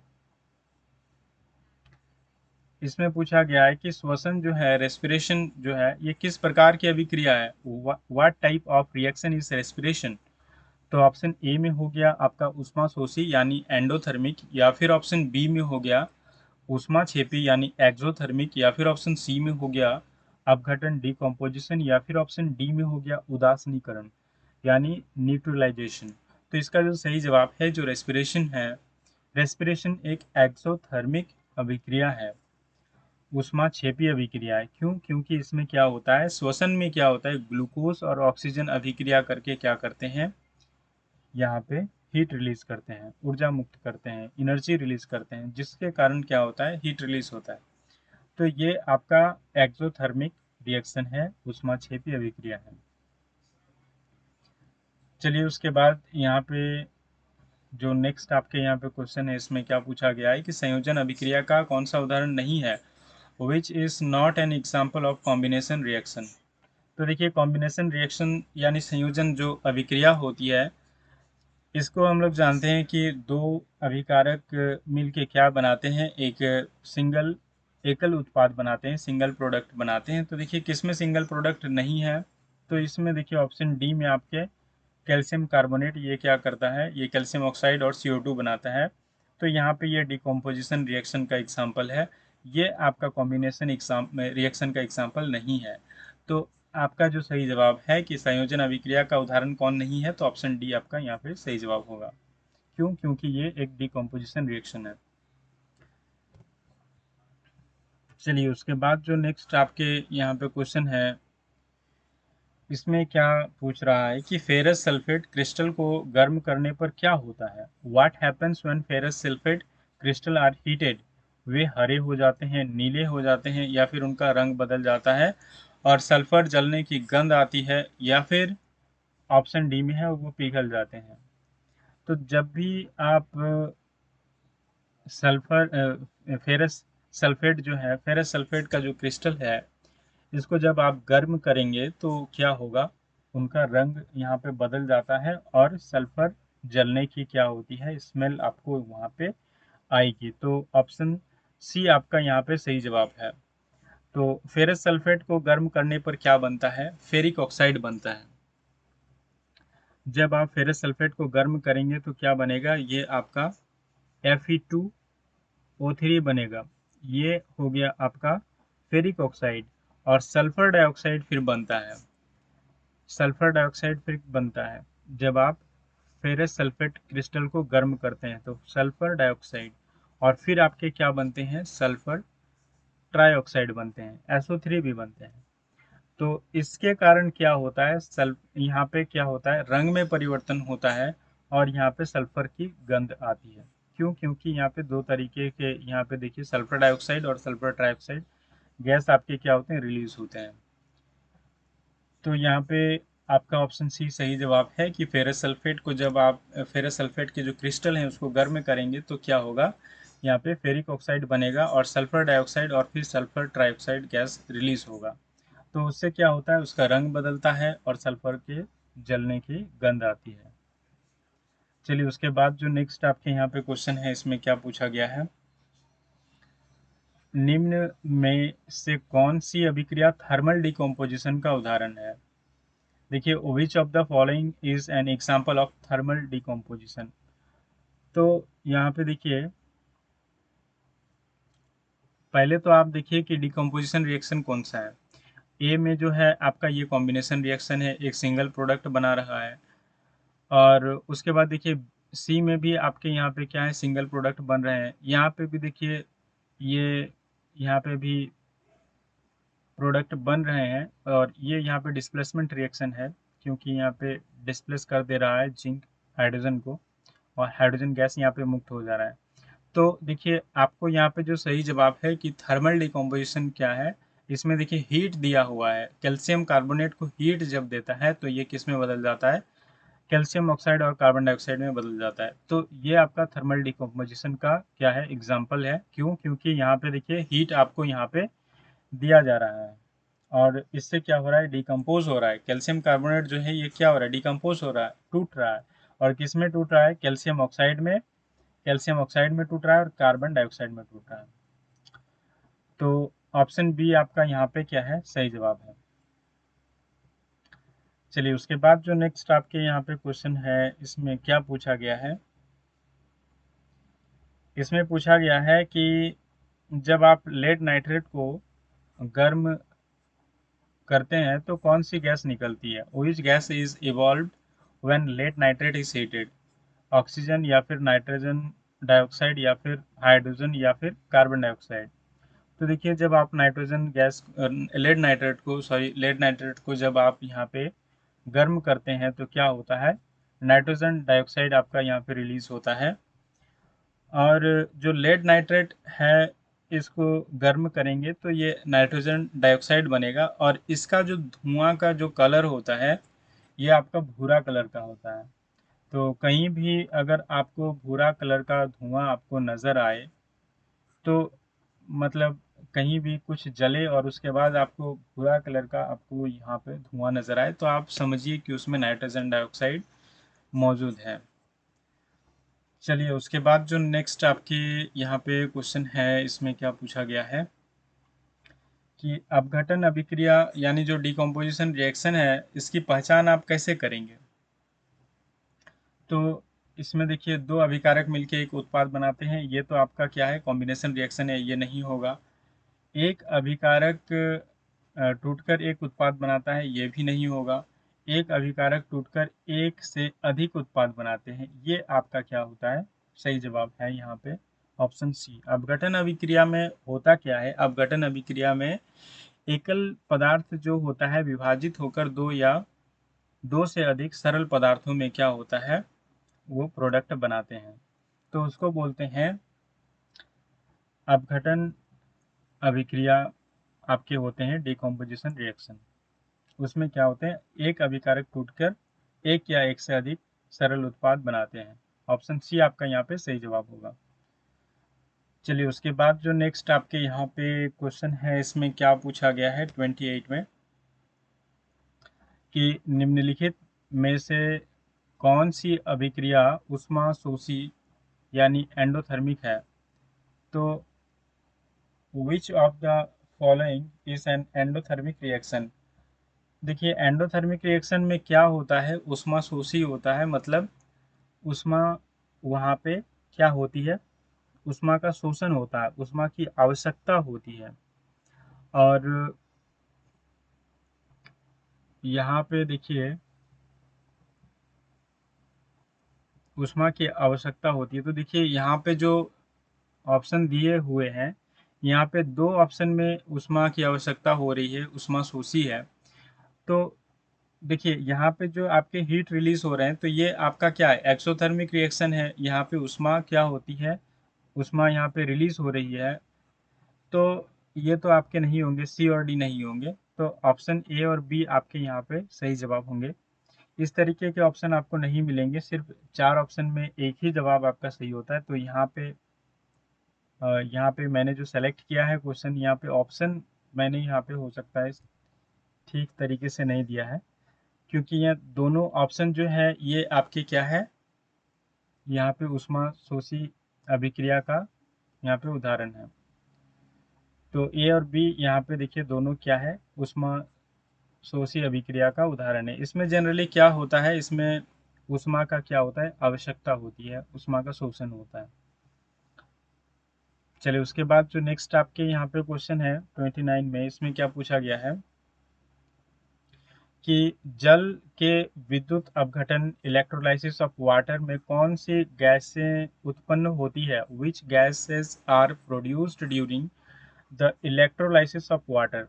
इसमें पूछा गया है कि श्वसन जो है, रेस्पिरेशन जो है, ये किस प्रकार की अभिक्रिया है, what type of reaction is respiration. तो ऑप्शन ए में हो गया आपका ऊष्माशोषी यानी एंडोथर्मिक, या फिर ऑप्शन बी में हो गया ऊष्माक्षेपी यानी एक्सोथर्मिक, या फिर ऑप्शन सी में हो गया अपघटन डिकम्पोजिशन, या फिर ऑप्शन डी में हो गया उदासीनीकरण यानी न्यूट्रलाइजेशन। तो इसका जो सही जवाब है, जो रेस्पिरेशन है, रेस्पिरेशन एक एक्सोथर्मिक अभिक्रिया है, ऊष्माक्षेपी अभिक्रिया है। क्यों? क्योंकि इसमें क्या होता है, श्वसन में क्या होता है, ग्लूकोज और ऑक्सीजन अभिक्रिया करके क्या करते हैं, यहाँ पे हीट रिलीज करते हैं, ऊर्जा मुक्त करते हैं, एनर्जी रिलीज करते हैं, जिसके कारण क्या होता है, हीट रिलीज होता है। तो ये आपका एक्सोथर्मिक रिएक्शन है, ऊष्माक्षेपी अभिक्रिया है। चलिए उसके बाद यहाँ पे जो नेक्स्ट आपके यहाँ पे क्वेश्चन है, इसमें क्या पूछा गया है कि संयोजन अभिक्रिया का कौन सा उदाहरण नहीं है, which is not an example of combination reaction. तो देखिए कॉम्बिनेशन रिएक्शन यानी संयोजन जो अभिक्रिया होती है, इसको हम लोग जानते हैं कि दो अभिकारक मिलके क्या बनाते हैं, एक सिंगल एकल उत्पाद बनाते हैं, सिंगल प्रोडक्ट बनाते हैं। तो देखिए किसमें सिंगल प्रोडक्ट नहीं है, तो इसमें देखिए ऑप्शन डी में आपके कैल्शियम कार्बोनेट, ये क्या करता है, ये कैल्शियम ऑक्साइड और CO2 बनाता है। तो यहाँ पे ये डिकम्पोजिशन रिएक्शन का एग्जाम्पल है, ये आपका कॉम्बिनेशन रिएक्शन का एग्जाम्पल नहीं है। तो आपका जो सही जवाब है कि संयोजन अभिक्रिया का उदाहरण कौन नहीं है, तो ऑप्शन डी आपका यहाँ पे सही जवाब होगा। क्यों? क्योंकि ये एक डिकम्पोजिशन रिएक्शन है। चलिए उसके बाद जो नेक्स्ट आपके यहाँ पे क्वेश्चन है, इसमें क्या पूछ रहा है कि फेरस सल्फेट क्रिस्टल को गर्म करने पर क्या होता है, what happens when ferrous sulphate crystal are heated. वे हरे हो जाते हैं, नीले हो जाते हैं, या फिर उनका रंग बदल जाता है और सल्फर जलने की गंध आती है, या फिर ऑप्शन डी में है वो पिघल जाते हैं। तो जब भी आप सल्फर फेरस सल्फेट जो है, फेरस सल्फेट का जो क्रिस्टल है, इसको जब आप गर्म करेंगे तो क्या होगा, उनका रंग यहाँ पे बदल जाता है और सल्फर जलने की क्या होती है, स्मेल आपको वहाँ पे आएगी। तो ऑप्शन सी आपका यहाँ पे सही जवाब है। तो फेरस सल्फेट को गर्म करने पर क्या बनता है, फेरिक ऑक्साइड बनता है। जब आप फेरस सल्फेट को गर्म करेंगे तो क्या बनेगा, ये आपका Fe2O3 बनेगा। ये हो गया आपका फेरिक ऑक्साइड, और सल्फर डाइऑक्साइड फिर बनता है, सल्फर डाइऑक्साइड फिर बनता है जब आप फेरस सल्फेट क्रिस्टल को गर्म करते हैं, तो सल्फर डाइऑक्साइड, और फिर आपके क्या बनते हैं, सल्फर ट्राइऑक्साइड बनते हैं, SO3 भी बनते हैं। तो इसके कारण क्या होता है, यहाँ पे क्या होता है, रंग में परिवर्तन होता है और यहाँ पे सल्फर की गंध आती है। क्यों? क्योंकि यहाँ पे दो तरीके के, यहाँ पे देखिए सल्फर डाइऑक्साइड और सल्फर ट्राइऑक्साइड गैस आपके क्या होते हैं, रिलीज होते हैं। तो यहाँ पे आपका ऑप्शन सी सही जवाब है कि फेरस सल्फेट को जब आप फेरस सल्फेट के जो क्रिस्टल हैं उसको गर्म करेंगे तो क्या होगा, यहाँ पे फेरिक ऑक्साइड बनेगा और सल्फर डाइऑक्साइड और फिर सल्फर ट्राइऑक्साइड गैस रिलीज होगा। तो उससे क्या होता है, उसका रंग बदलता है और सल्फर के जलने की गंध आती है। चलिए उसके बाद जो नेक्स्ट आपके यहाँ पे क्वेश्चन है, इसमें क्या पूछा गया है, निम्न में से कौन सी अभिक्रिया थर्मल डिकम्पोजिशन का उदाहरण है। देखिए which of the following is an example of thermal decomposition. तो यहाँ पे देखिए पहले तो आप देखिए कि डिकम्पोजिशन रिएक्शन कौन सा है। ए में जो है आपका ये कॉम्बिनेशन रिएक्शन है, एक सिंगल प्रोडक्ट बना रहा है। और उसके बाद देखिए सी में भी आपके यहाँ पे क्या है, सिंगल प्रोडक्ट बन रहे हैं। यहाँ पे भी देखिए ये यहाँ पे भी प्रोडक्ट बन रहे हैं, और ये यहाँ पे डिस्प्लेसमेंट रिएक्शन है, क्योंकि यहाँ पे डिस्प्लेस कर दे रहा है जिंक हाइड्रोजन को, और हाइड्रोजन गैस यहाँ पे मुक्त हो जा रहा है। तो देखिए आपको यहाँ पे जो सही जवाब है कि थर्मल डिकम्पोजिशन क्या है, इसमें देखिए हीट दिया हुआ है, कैल्शियम कार्बोनेट को हीट जब देता है तो ये किस में बदल जाता है, कैल्शियम ऑक्साइड और कार्बन डाइऑक्साइड में बदल जाता है। तो ये आपका थर्मल डिकम्पोजिशन का क्या है, एग्जाम्पल है। क्यों? क्योंकि यहाँ पे देखिए हीट आपको यहाँ पे दिया जा रहा है, और इससे क्या हो रहा है, डिकम्पोज हो रहा है, कैल्शियम कार्बोनेट जो है ये क्या हो रहा है, डिकम्पोज हो रहा है, टूट रहा है, और किस में टूट रहा है? कैल्शियम ऑक्साइड में, कैल्शियम ऑक्साइड में टूट रहा है और कार्बन डाइऑक्साइड में टूट रहा है। तो ऑप्शन बी आपका यहाँ पे क्या है? सही जवाब है। चलिए उसके बाद जो नेक्स्ट आपके यहाँ पे क्वेश्चन है, इसमें क्या पूछा गया है? इसमें पूछा गया है कि जब आप लेड नाइट्रेट को गर्म करते हैं तो कौन सी गैस निकलती है? Which gas is evolved when lead nitrate is heated? Oxygen या फिर नाइट्रोजन डाइऑक्साइड या फिर हाइड्रोजन या फिर कार्बन डाइऑक्साइड? तो देखिए जब आप नाइट्रोजन गैस लेड नाइट्रेट को जब आप यहाँ पे गर्म करते हैं तो क्या होता है? नाइट्रोजन डाइऑक्साइड आपका यहाँ पे रिलीज होता है। और जो लेड नाइट्रेट है, इसको गर्म करेंगे तो ये नाइट्रोजन डाइऑक्साइड बनेगा और इसका जो धुआं का जो कलर होता है, ये आपका भूरा कलर का होता है। तो कहीं भी अगर आपको भूरा कलर का धुआं आपको नज़र आए, तो मतलब कहीं भी कुछ जले और उसके बाद आपको भूरा कलर का आपको यहाँ पे धुआं नज़र आए, तो आप समझिए कि उसमें नाइट्रोजन डाइऑक्साइड मौजूद है। चलिए उसके बाद जो नेक्स्ट आपके यहाँ पे क्वेश्चन है, इसमें क्या पूछा गया है कि अपघटन अभिक्रिया यानी जो डिकम्पोजिशन रिएक्शन है, इसकी पहचान आप कैसे करेंगे? तो इसमें देखिए दो अभिकारक मिलकर एक उत्पाद बनाते हैं, ये तो आपका क्या है? कॉम्बिनेशन रिएक्शन है, ये नहीं होगा। एक अभिकारक टूटकर एक उत्पाद बनाता है, ये भी नहीं होगा। एक अभिकारक टूटकर एक से अधिक उत्पाद बनाते हैं, ये आपका क्या होता है? सही जवाब है यहाँ पे ऑप्शन सी। अपघटन अभिक्रिया में होता क्या है? अपघटन अभिक्रिया में एकल पदार्थ जो होता है विभाजित होकर दो या दो से अधिक सरल पदार्थों में क्या होता है? वो प्रोडक्ट बनाते हैं, तो उसको बोलते हैं अपघटन अभिक्रिया। आपके होते हैं डिकम्पोजिशन रिएक्शन। उसमें क्या होते हैं? एक अभिकारक टूटकर एक या एक से अधिक सरल उत्पाद बनाते हैं। ऑप्शन सी आपका यहाँ पे सही जवाब होगा। चलिए उसके बाद जो नेक्स्ट आपके यहाँ पे क्वेश्चन है, इसमें क्या पूछा गया है 28 में कि निम्नलिखित में से कौन सी अभिक्रिया ऊष्मा शोषी यानी एंडोथर्मिक है? तो which of the following is an endothermic reaction? देखिए एंडोथर्मिक रिएक्शन में क्या होता है? ऊष्मा शोषी होता है, मतलब ऊष्मा वहाँ पे क्या होती है? ऊष्मा का शोषण होता है, ऊष्मा की आवश्यकता होती है। और यहाँ पे देखिए ऊष्मा की आवश्यकता होती है, तो देखिए यहाँ पे जो ऑप्शन दिए हुए हैं, यहाँ पे दो ऑप्शन में ऊष्मा की आवश्यकता हो रही है, ऊष्मा शोषी है। तो देखिए यहाँ पे जो आपके हीट रिलीज हो रहे हैं, तो ये आपका क्या है? एक्सोथर्मिक रिएक्शन है। यहाँ पे ऊष्मा क्या होती है? ऊष्मा यहाँ पे रिलीज हो रही है। तो ये तो आपके नहीं होंगे, सी और डी नहीं होंगे, तो ऑप्शन ए और बी आपके यहाँ पे सही जवाब होंगे। इस तरीके के ऑप्शन आपको नहीं मिलेंगे, सिर्फ 4 ऑप्शन में एक ही जवाब आपका सही होता है। तो यहाँ पे मैंने जो सेलेक्ट किया है क्वेश्चन, यहाँ पे ऑप्शन मैंने यहाँ पे हो सकता है ठीक तरीके से नहीं दिया है, क्योंकि ये दोनों ऑप्शन जो है ये आपके क्या है? यहाँ पे ऊष्मा शोषी अभिक्रिया का यहाँ पे उदाहरण है। तो ए और बी यहाँ पे देखिए दोनों क्या है? ऊष्मा शोषी अभिक्रिया का उदाहरण है। इसमें जनरली क्या होता है? इसमें ऊष्मा का क्या होता है? आवश्यकता होती है, ऊष्मा का शोषण होता है। चलिए उसके बाद जो नेक्स्ट आपके यहाँ पे क्वेश्चन है 29 में, इसमें क्या पूछा गया है कि जल के विद्युत अपघटन इलेक्ट्रोलाइसिस ऑफ वाटर में कौन सी गैसें उत्पन्न होती है? Which gases are produced during the electrolysis of water?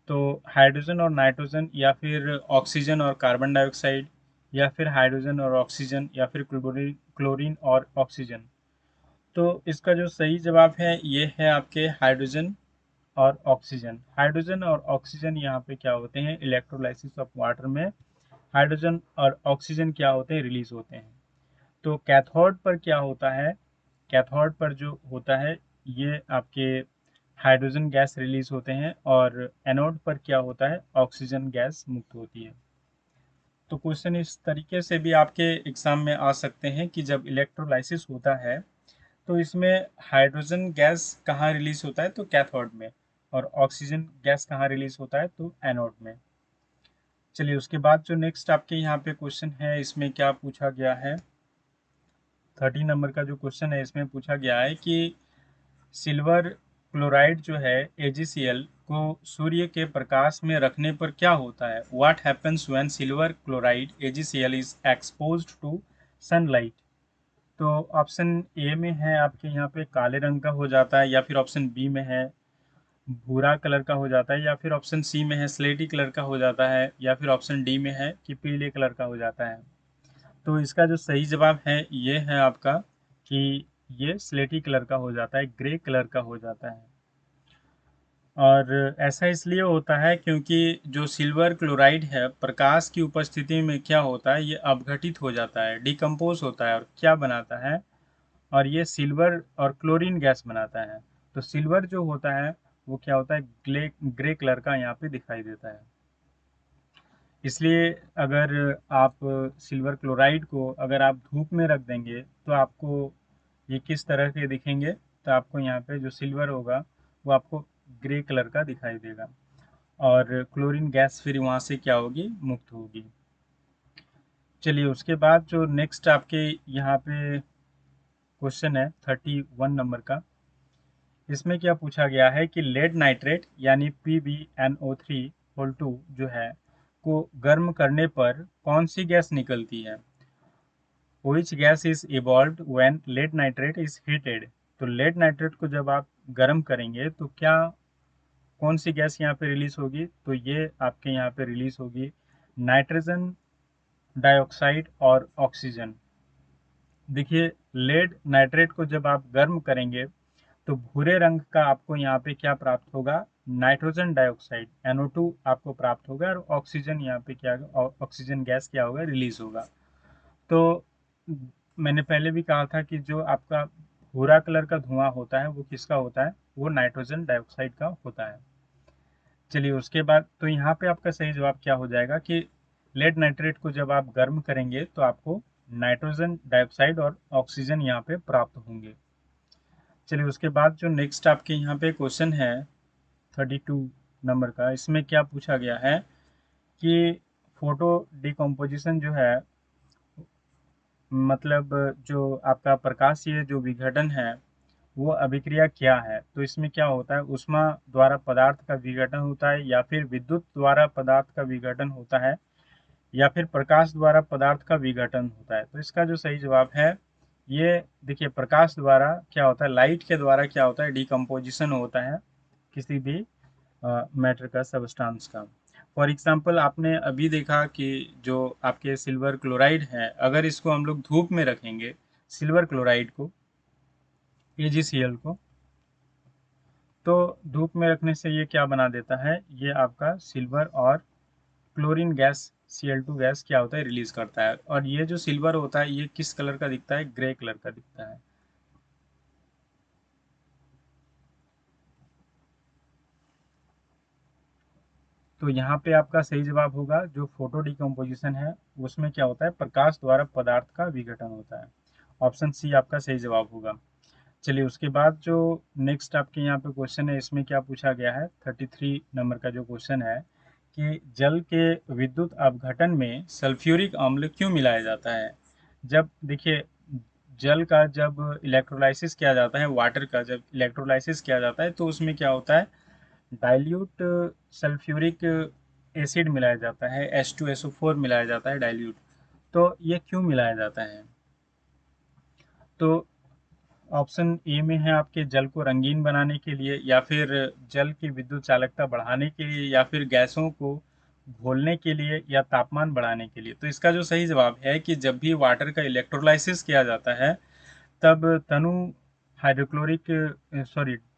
तो हाइड्रोजन और नाइट्रोजन या फिर ऑक्सीजन और कार्बन डाइऑक्साइड या फिर हाइड्रोजन और ऑक्सीजन या फिर क्लोरीन और ऑक्सीजन? तो इसका जो सही जवाब है ये है आपके हाइड्रोजन और ऑक्सीजन। हाइड्रोजन और ऑक्सीजन यहाँ पे क्या होते हैं? इलेक्ट्रोलाइसिस ऑफ वाटर में हाइड्रोजन और ऑक्सीजन क्या होते हैं? रिलीज होते हैं। तो कैथोड पर क्या होता है? कैथोड पर जो होता है ये आपके हाइड्रोजन गैस रिलीज होते हैं और एनोड पर क्या होता है? ऑक्सीजन गैस मुक्त होती है। तो क्वेश्चन इस तरीके से भी आपके एग्जाम में आ सकते हैं कि जब इलेक्ट्रोलाइसिस होता है तो इसमें हाइड्रोजन गैस कहाँ रिलीज होता है, तो कैथोड में, और ऑक्सीजन गैस कहाँ रिलीज होता है, तो एनोड में। चलिए उसके बाद जो नेक्स्ट आपके यहाँ पे क्वेश्चन है इसमें क्या पूछा गया है, 30 नंबर का जो क्वेश्चन है इसमें पूछा गया है कि सिल्वर क्लोराइड जो है AgCl को सूर्य के प्रकाश में रखने पर क्या होता है। What happens when silver chloride AgCl is exposed to sunlight. तो ऑप्शन ए में है आपके यहाँ पे काले रंग का हो जाता है, या फिर ऑप्शन बी में है भूरा कलर का हो जाता है, या फिर ऑप्शन सी में है स्लेटी कलर का हो जाता है, या फिर ऑप्शन डी में है कि पीले कलर का हो जाता है। तो इसका जो सही जवाब है ये है आपका कि ये स्लेटी कलर का हो जाता है, ग्रे कलर का हो जाता है। और ऐसा इसलिए होता है क्योंकि जो सिल्वर क्लोराइड है प्रकाश की उपस्थिति में क्या होता है, ये अपघटित हो जाता है, डिकम्पोज होता है, और क्या बनाता है, और ये सिल्वर और क्लोरीन गैस बनाता है। तो सिल्वर जो होता है वो क्या होता है, ग्रे कलर का यहाँ पे दिखाई देता है। इसलिए अगर आप सिल्वर क्लोराइड को अगर आप धूप में रख देंगे तो आपको ये किस तरह के दिखेंगे, तो आपको यहाँ पे जो सिल्वर होगा वो आपको ग्रे कलर का दिखाई देगा, और क्लोरीन गैस फिर वहाँ से क्या होगी, मुक्त होगी। चलिए उसके बाद जो नेक्स्ट आपके यहाँ पे क्वेश्चन है 31 नंबर का, इसमें क्या पूछा गया है कि लेड नाइट्रेट यानी PbNO3 होल 2 जो है को गर्म करने पर कौन सी गैस निकलती है। Which gas is evolved when lead nitrate is heated। तो लेड नाइट्रेट को जब आप गर्म करेंगे तो क्या कौन सी गैस यहाँ पे रिलीज होगी, तो ये आपके यहाँ पे रिलीज होगी नाइट्रोजन डाइऑक्साइड और ऑक्सीजन। देखिए लेड नाइट्रेट को जब आप गर्म करेंगे तो भूरे रंग का आपको यहाँ पे क्या प्राप्त होगा, नाइट्रोजन डाइऑक्साइड NO2 आपको प्राप्त होगा, और ऑक्सीजन यहाँ पे क्या ऑक्सीजन गैस क्या होगा, रिलीज होगा। तो मैंने पहले भी कहा था कि जो आपका भूरा कलर का धुआं होता है वो किसका होता है, वो नाइट्रोजन डाइऑक्साइड का होता है। चलिए उसके बाद तो यहाँ पे आपका सही जवाब क्या हो जाएगा कि लेड नाइट्रेट को जब आप गर्म करेंगे तो आपको नाइट्रोजन डाइऑक्साइड और ऑक्सीजन यहाँ पे प्राप्त होंगे। चलिए उसके बाद जो नेक्स्ट आपके यहाँ पे क्वेश्चन है 32 नंबर का, इसमें क्या पूछा गया है कि फोटो डिकम्पोजिशन जो है, मतलब जो आपका प्रकाशीय जो विघटन है वो अभिक्रिया क्या है। तो इसमें क्या होता है, ऊष्मा द्वारा पदार्थ का विघटन होता है, या फिर विद्युत द्वारा पदार्थ का विघटन होता है, या फिर प्रकाश द्वारा पदार्थ का विघटन होता है। तो इसका जो सही जवाब है ये देखिए, प्रकाश द्वारा क्या होता है, लाइट के द्वारा क्या होता है, डिकम्पोजिशन होता है किसी भी मैटर का, सब्सटेंस का। फॉर एग्जांपल आपने अभी देखा कि जो आपके सिल्वर क्लोराइड है, अगर इसको हम लोग धूप में रखेंगे, सिल्वर क्लोराइड को AgCl को, तो धूप में रखने से ये क्या बना देता है, ये आपका सिल्वर और क्लोरीन गैस Cl2 गैस क्या होता है, रिलीज करता है। और ये जो सिल्वर होता है ये किस कलर का दिखता है, ग्रे कलर का दिखता है। तो यहाँ पे आपका सही जवाब होगा जो फोटो डिकम्पोजिशन है उसमें क्या होता है, प्रकाश द्वारा पदार्थ का विघटन होता है। ऑप्शन सी आपका सही जवाब होगा। चलिए उसके बाद जो नेक्स्ट आपके यहाँ पे क्वेश्चन है इसमें क्या पूछा गया है, 33 नंबर का जो क्वेश्चन है कि जल के विद्युत अपघटन में सल्फ्यूरिक अम्ल क्यों मिलाया जाता है। जब देखिए जल का जब इलेक्ट्रोलाइसिस किया जाता है, वाटर का जब इलेक्ट्रोलाइसिस किया जाता है तो उसमें क्या होता है, डाइल्यूट सल्फ्यूरिक एसिड मिलाया जाता है, H2SO4 मिलाया जाता है डाइल्यूट। तो ये क्यों मिलाया जाता है, तो ऑप्शन ए में है आपके जल को रंगीन बनाने के लिए, या फिर जल की विद्युत चालकता बढ़ाने के लिए, या फिर गैसों को घोलने के लिए, या तापमान बढ़ाने के लिए। तो इसका जो सही जवाब है कि जब भी वाटर का इलेक्ट्रोलाइसिस किया जाता है तब तनु हाइड्रोक्लोरिक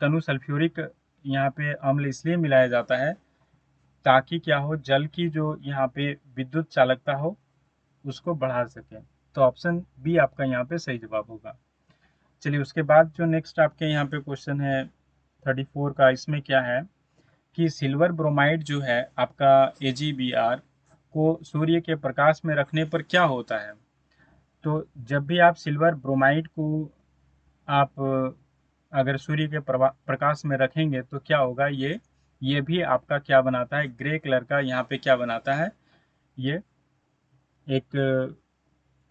तनु सल्फ्यूरिक यहाँ पे अम्ल इसलिए मिलाया जाता है ताकि क्या हो, जल की जो यहाँ पे विद्युत चालकता हो उसको बढ़ा सके। तो ऑप्शन बी आपका यहाँ पे सही जवाब होगा। चलिए उसके बाद जो नेक्स्ट आपके यहाँ पे क्वेश्चन है 34 का, इसमें क्या है कि सिल्वर ब्रोमाइड जो है आपका AgBr को सूर्य के प्रकाश में रखने पर क्या होता है। तो जब भी आप सिल्वर ब्रोमाइड को आप अगर सूर्य के प्रकाश में रखेंगे तो क्या होगा, ये भी आपका क्या बनाता है, ग्रे कलर का यहाँ पे क्या बनाता है, ये एक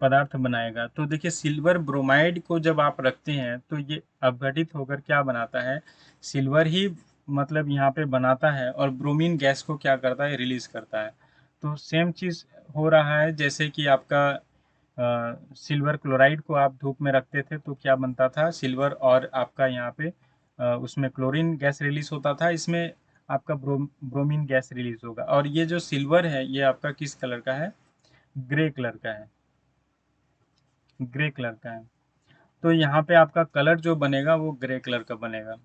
पदार्थ बनाएगा। तो देखिए सिल्वर ब्रोमाइड को जब आप रखते हैं तो ये अपघटित होकर क्या बनाता है, सिल्वर ही मतलब यहाँ पे बनाता है और ब्रोमीन गैस को क्या करता है, रिलीज करता है। तो सेम चीज हो रहा है, जैसे कि आपका सिल्वर क्लोराइड को आप धूप में रखते थे तो क्या बनता था, सिल्वर और आपका यहाँ पे उसमें क्लोरीन गैस रिलीज होता था, इसमें आपका ब्रोमीन गैस रिलीज होगा। और ये जो सिल्वर है ये आपका किस कलर का है, ग्रे कलर का है, ग्रे कलर का है। तो यहाँ पे आपका कलर जो बनेगा वो ग्रे कलर का बनेगा।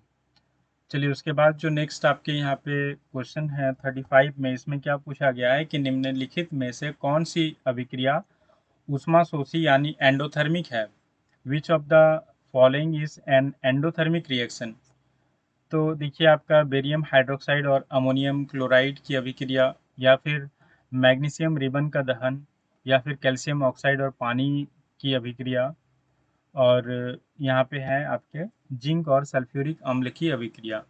चलिए उसके बाद जो नेक्स्ट आपके यहाँ पे क्वेश्चन है 35 में, इसमें क्या पूछा गया है कि निम्नलिखित में से कौन सी अभिक्रिया ऊष्माशोषी यानी एंडोथर्मिक है। Which of the following is an endothermic reaction. तो देखिए आपका बेरियम हाइड्रोक्साइड और अमोनियम क्लोराइड की अभिक्रिया, या फिर मैग्नीशियम रिबन का दहन, या फिर कैल्शियम ऑक्साइड और पानी की अभिक्रिया, और यहाँ पे है आपके जिंक और सल्फ्यूरिक अम्ल की अभिक्रिया।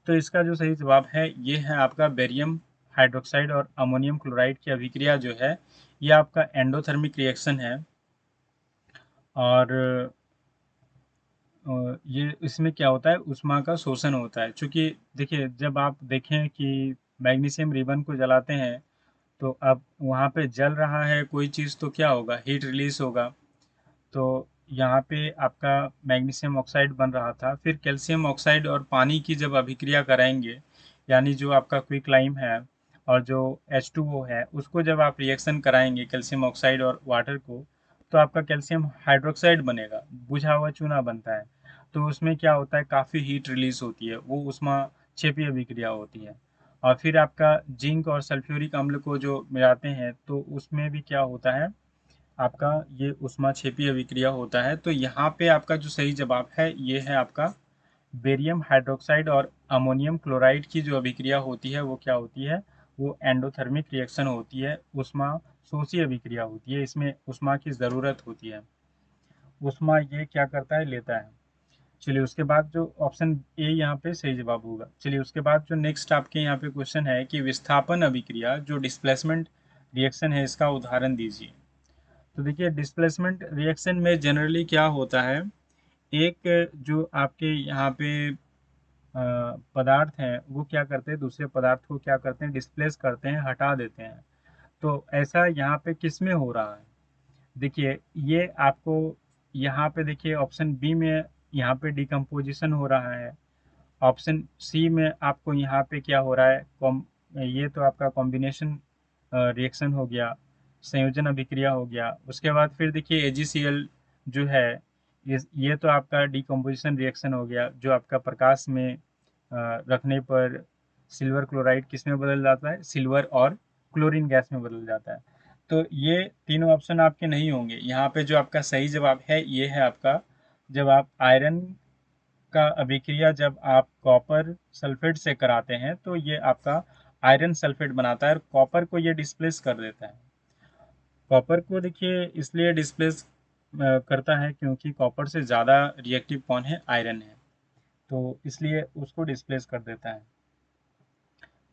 तो इसका जो सही जवाब है ये है आपका बेरियम हाइड्रोक्साइड और अमोनियम क्लोराइड की अभिक्रिया जो है ये आपका एंडोथर्मिक रिएक्शन है। और ये इसमें क्या होता है, ऊष्मा का शोषण होता है। चूंकि देखिए जब आप देखें कि मैग्नीशियम रिबन को जलाते हैं तो अब वहाँ पे जल रहा है कोई चीज़ तो क्या होगा, हीट रिलीज होगा। तो यहाँ पे आपका मैग्नीशियम ऑक्साइड बन रहा था, फिर कैल्शियम ऑक्साइड और पानी की जब अभिक्रिया कराएंगे, यानी जो आपका क्विक लाइम है और जो H2O है उसको जब आप रिएक्शन कराएंगे कैल्शियम ऑक्साइड और वाटर को, तो आपका कैल्शियम हाइड्रोक्साइड बनेगा, बुझा हुआ चूना बनता है। तो उसमें क्या होता है, काफ़ी हीट रिलीज होती है, वो उष्मा क्षेपी अभिक्रिया होती है। और फिर आपका जिंक और सल्फ्यूरिक अम्ल को जो मिलाते हैं तो उसमें भी क्या होता है, आपका ये ऊष्माक्षेपी अभिक्रिया होता है। तो यहाँ पे आपका जो सही जवाब है ये है आपका बेरियम हाइड्रोक्साइड और अमोनियम क्लोराइड की जो अभिक्रिया होती है वो क्या होती है, वो एंडोथर्मिक रिएक्शन होती है, ऊष्मा शोषी अभिक्रिया होती है, इसमें ऊष्मा की ज़रूरत होती है, ऊष्मा ये क्या करता है, लेता है। चलिए उसके बाद जो ऑप्शन ए यहाँ पे सही जवाब होगा। चलिए उसके बाद जो नेक्स्ट आपके यहाँ पे क्वेश्चन है कि विस्थापन अभिक्रिया जो डिस्प्लेसमेंट रिएक्शन है इसका उदाहरण दीजिए। तो देखिए डिस्प्लेसमेंट रिएक्शन में जनरली क्या होता है, एक जो आपके यहाँ पे पदार्थ हैं वो क्या करते हैं, दूसरे पदार्थ को क्या करते हैं, डिस्प्लेस करते हैं, हटा देते हैं। तो ऐसा यहाँ पे किस में हो रहा है, देखिए ये आपको यहाँ पे देखिए ऑप्शन बी में यहाँ पे डिकम्पोजिशन हो रहा है, ऑप्शन सी में आपको यहाँ पे क्या हो रहा है, ये तो आपका कॉम्बिनेशन रिएक्शन हो गया, संयोजन अभिक्रिया हो गया। उसके बाद फिर देखिए AgCl जो है ये तो आपका डिकम्पोजिशन रिएक्शन हो गया, जो आपका प्रकाश में रखने पर सिल्वर क्लोराइड किस में बदल जाता है, सिल्वर और क्लोरीन गैस में बदल जाता है। तो ये तीनों ऑप्शन आपके नहीं होंगे। यहाँ पे जो आपका सही जवाब है ये है आपका, जब आप आयरन का अभिक्रिया जब आप कॉपर सल्फेट से कराते हैं तो ये आपका आयरन सल्फेट बनाता है और कॉपर को ये डिस्प्लेस कर देता है। कॉपर को देखिए इसलिए डिस्प्लेस करता है क्योंकि कॉपर से ज़्यादा रिएक्टिव कौन है, आयरन है, तो इसलिए उसको डिस्प्लेस कर देता है।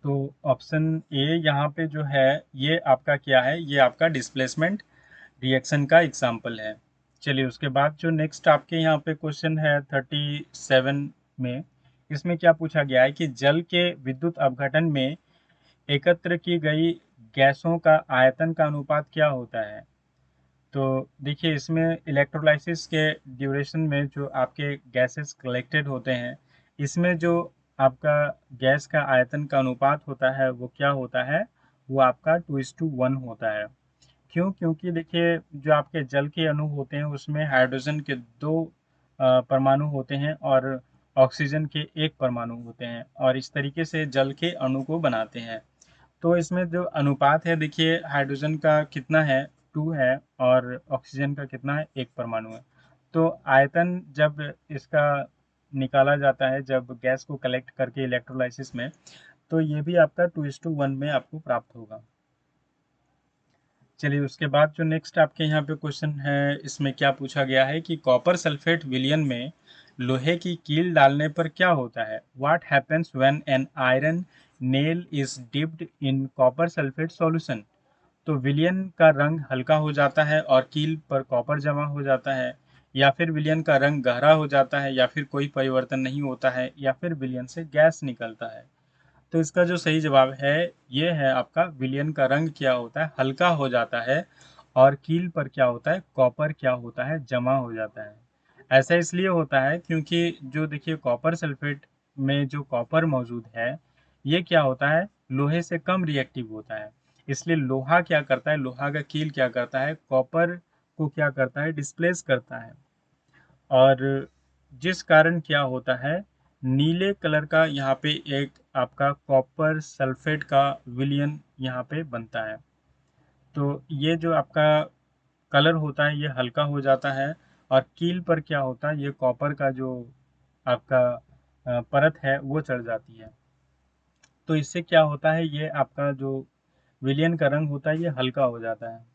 तो ऑप्शन ए यहाँ पे जो है ये आपका क्या है, ये आपका डिस्प्लेसमेंट रिएक्शन का एग्जाम्पल है। चलिए उसके बाद जो नेक्स्ट आपके यहाँ पे क्वेश्चन है 37 में, इसमें क्या पूछा गया है कि जल के विद्युत अपघटन में एकत्र की गई गैसों का आयतन का अनुपात क्या होता है। तो देखिए इसमें इलेक्ट्रोलाइसिस के ड्यूरेशन में जो आपके गैसेस कलेक्टेड होते हैं, इसमें जो आपका गैस का आयतन का अनुपात होता है वो क्या होता है, वो आपका 2:1 होता है। क्यों, क्योंकि देखिए जो आपके जल के अणु होते हैं उसमें हाइड्रोजन के दो परमाणु होते हैं और ऑक्सीजन के एक परमाणु होते हैं, और इस तरीके से जल के अणु को बनाते हैं। तो इसमें जो अनुपात है देखिए हाइड्रोजन का कितना है, 2 है, और ऑक्सीजन का कितना है, एक परमाणु है। तो आयतन जब इसका निकाला जाता है, जब गैस को कलेक्ट करके इलेक्ट्रोलाइसिस में, तो ये भी आपका 2:1 में आपको प्राप्त होगा। चलिए उसके बाद जो नेक्स्ट आपके यहाँ पे क्वेश्चन है, इसमें क्या पूछा गया है कि कॉपर सल्फेट विलयन में लोहे की कील डालने पर क्या होता है। What happens when an iron nail is dipped in copper sulphate solution. तो विलयन का रंग हल्का हो जाता है और कील पर कॉपर जमा हो जाता है, या फिर विलयन का रंग गहरा हो जाता है, या फिर कोई परिवर्तन नहीं होता है, या फिर विलयन से गैस निकलता है। तो इसका जो सही जवाब है ये है आपका, विलयन का रंग क्या होता है, हल्का हो जाता है, और कील पर क्या होता है, कॉपर क्या होता है, जमा हो जाता है। ऐसा इसलिए होता है क्योंकि जो देखिए कॉपर सल्फेट में जो कॉपर मौजूद है, ये क्या होता है, लोहे से कम रिएक्टिव होता है। इसलिए लोहा क्या करता है, लोहा का कील क्या करता है, कॉपर को क्या करता है, डिस्प्लेस करता है। और जिस कारण क्या होता है, नीले कलर का यहाँ पे एक आपका कॉपर सल्फेट का विलयन यहाँ पे बनता है। तो ये जो आपका कलर होता है ये हल्का हो जाता है, और कील पर क्या होता है, ये कॉपर का जो आपका परत है वो चढ़ जाती है। तो इससे क्या होता है, ये आपका जो विलयन का रंग होता है ये हल्का हो जाता है।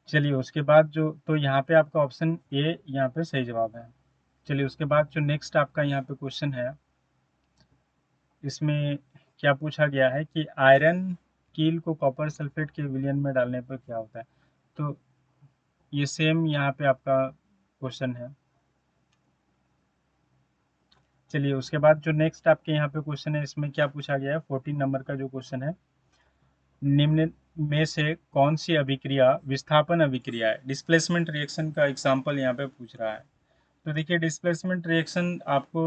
चलिए उसके बाद जो, तो यहाँ पे आपका ऑप्शन ए यहाँ पे सही जवाब है। चलिए उसके बाद जो नेक्स्ट आपका यहाँ पे क्वेश्चन है, इसमें क्या पूछा गया है कि आयरन कील को कॉपर सल्फेट के विलयन में डालने पर क्या होता है। तो ये सेम यहाँ पे आपका क्वेश्चन है। चलिए उसके बाद जो नेक्स्ट आपके यहाँ पे क्वेश्चन है, इसमें क्या पूछा गया है, 14 नंबर का जो क्वेश्चन है, निम्न में से कौन सी अभिक्रिया विस्थापन अभिक्रिया है। डिस्प्लेसमेंट रिएक्शन का एग्जाम्पल यहाँ पे पूछ रहा है। तो देखिए डिस्प्लेसमेंट रिएक्शन आपको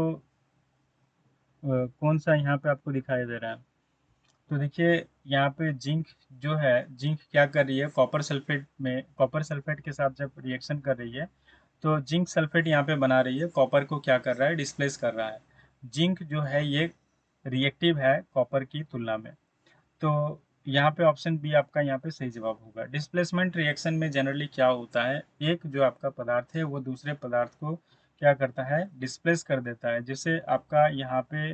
कौन सा यहाँ पे आपको दिखाई दे रहा है। तो देखिए यहाँ पे जिंक जो है, जिंक क्या कर रही है, कॉपर सल्फेट में, कॉपर सल्फेट के साथ जब रिएक्शन कर रही है, तो जिंक सल्फेट यहाँ पे बना रही है, कॉपर को क्या कर रहा है, डिस्प्लेस कर रहा है। जिंक जो है ये रिएक्टिव है कॉपर की तुलना में। तो यहाँ पे ऑप्शन बी आपका यहाँ पे सही जवाब होगा। डिस्प्लेसमेंट रिएक्शन में जनरली क्या होता है, एक जो आपका पदार्थ है वो दूसरे पदार्थ को क्या करता है, डिस्प्लेस कर देता है। जैसे आपका यहाँ पे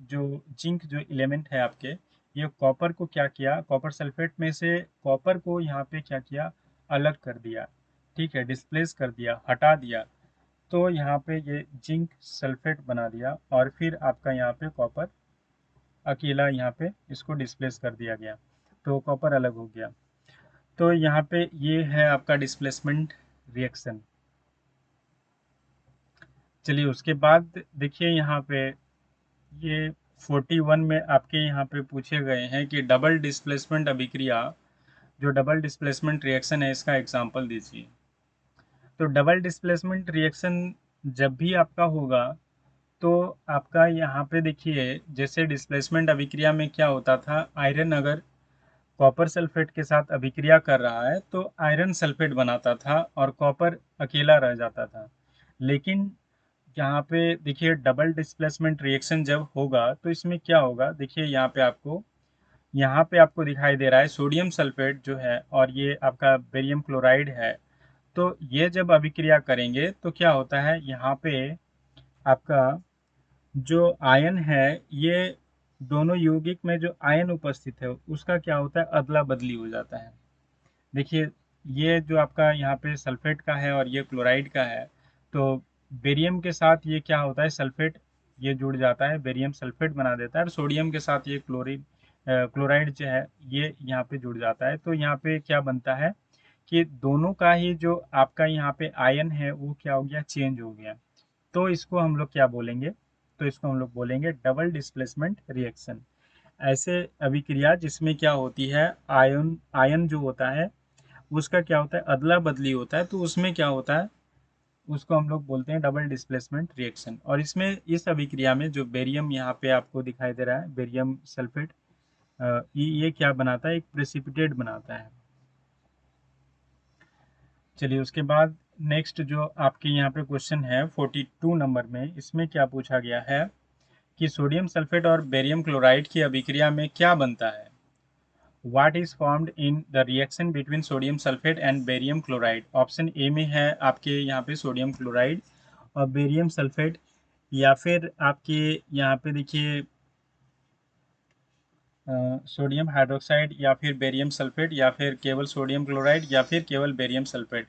जो जिंक जो एलिमेंट है आपके, ये कॉपर को क्या किया, कॉपर सल्फेट में से कॉपर को यहाँ पे क्या किया, अलग कर दिया, ठीक है, डिस्प्लेस कर दिया, हटा दिया। तो यहाँ पे ये जिंक सल्फेट बना दिया, और फिर आपका यहाँ पे कॉपर अकेला यहाँ पे इसको डिस्प्लेस कर दिया गया, तो कॉपर अलग हो गया। तो यहाँ पे ये है आपका डिस्प्लेसमेंट रिएक्शन। चलिए उसके बाद देखिए यहाँ पे ये 41 में आपके यहाँ पे पूछे गए हैं कि डबल डिस्प्लेसमेंट अभिक्रिया, जो डबल डिस्प्लेसमेंट रिएक्शन है, इसका एग्जाम्पल दीजिए। तो डबल डिस्प्लेसमेंट रिएक्शन जब भी आपका होगा, तो आपका यहाँ पे देखिए, जैसे डिस्प्लेसमेंट अभिक्रिया में क्या होता था, आयरन अगर कॉपर सल्फेट के साथ अभिक्रिया कर रहा है तो आयरन सल्फेट बनाता था और कॉपर अकेला रह जाता था। लेकिन यहाँ पे देखिए डबल डिस्प्लेसमेंट रिएक्शन जब होगा तो इसमें क्या होगा, देखिए यहाँ पे आपको दिखाई दे रहा है सोडियम सल्फेट जो है, और ये आपका बेरियम क्लोराइड है। तो ये जब अभिक्रिया करेंगे तो क्या होता है, यहाँ पे आपका जो आयन है, ये दोनों यौगिक में जो आयन उपस्थित है उसका क्या होता है, अदला बदली हो जाता है। देखिए ये जो आपका यहाँ पे सल्फेट का है और ये क्लोराइड का है, तो बेरियम के साथ ये क्या होता है, सल्फेट ये जुड़ जाता है, बेरियम सल्फेट बना देता है, और सोडियम के साथ ये क्लोराइड जो है ये यहाँ पे जुड़ जाता है। तो यहाँ पे क्या बनता है कि दोनों का ही जो आपका यहाँ पे आयन है वो क्या हो गया, चेंज हो गया। तो इसको हम लोग क्या बोलेंगे, तो इसको हम लोग बोलेंगे डबल डिस्प्लेसमेंट रिएक्शन। ऐसे अभिक्रिया जिसमें क्या होती है, आयन आयन जो होता है उसका क्या होता है, अदला बदली होता है, तो उसमें क्या होता है, उसको हम लोग बोलते हैं डबल डिस्प्लेसमेंट रिएक्शन। और इसमें इस अभिक्रिया में जो बेरियम यहाँ पे आपको दिखाई दे रहा है, बेरियम सल्फेट, ये क्या बनाता है, एक प्रेसिपिटेट बनाता है। चलिए उसके बाद नेक्स्ट जो आपके यहाँ पे क्वेश्चन है 42 नंबर में, इसमें क्या पूछा गया है कि सोडियम सल्फेट और बेरियम क्लोराइड की अभिक्रिया में क्या बनता है। What is formed in the reaction between sodium sulfate and barium chloride? Option A में है आपके यहाँ पे सोडियम क्लोराइड और बेरियम सल्फेट, या फिर आपके यहाँ पे देखिए सोडियम हाइड्रोक्साइड या फिर बेरियम सल्फेट या फिर केवल सोडियम क्लोराइड या फिर केवल बेरियम सल्फेट।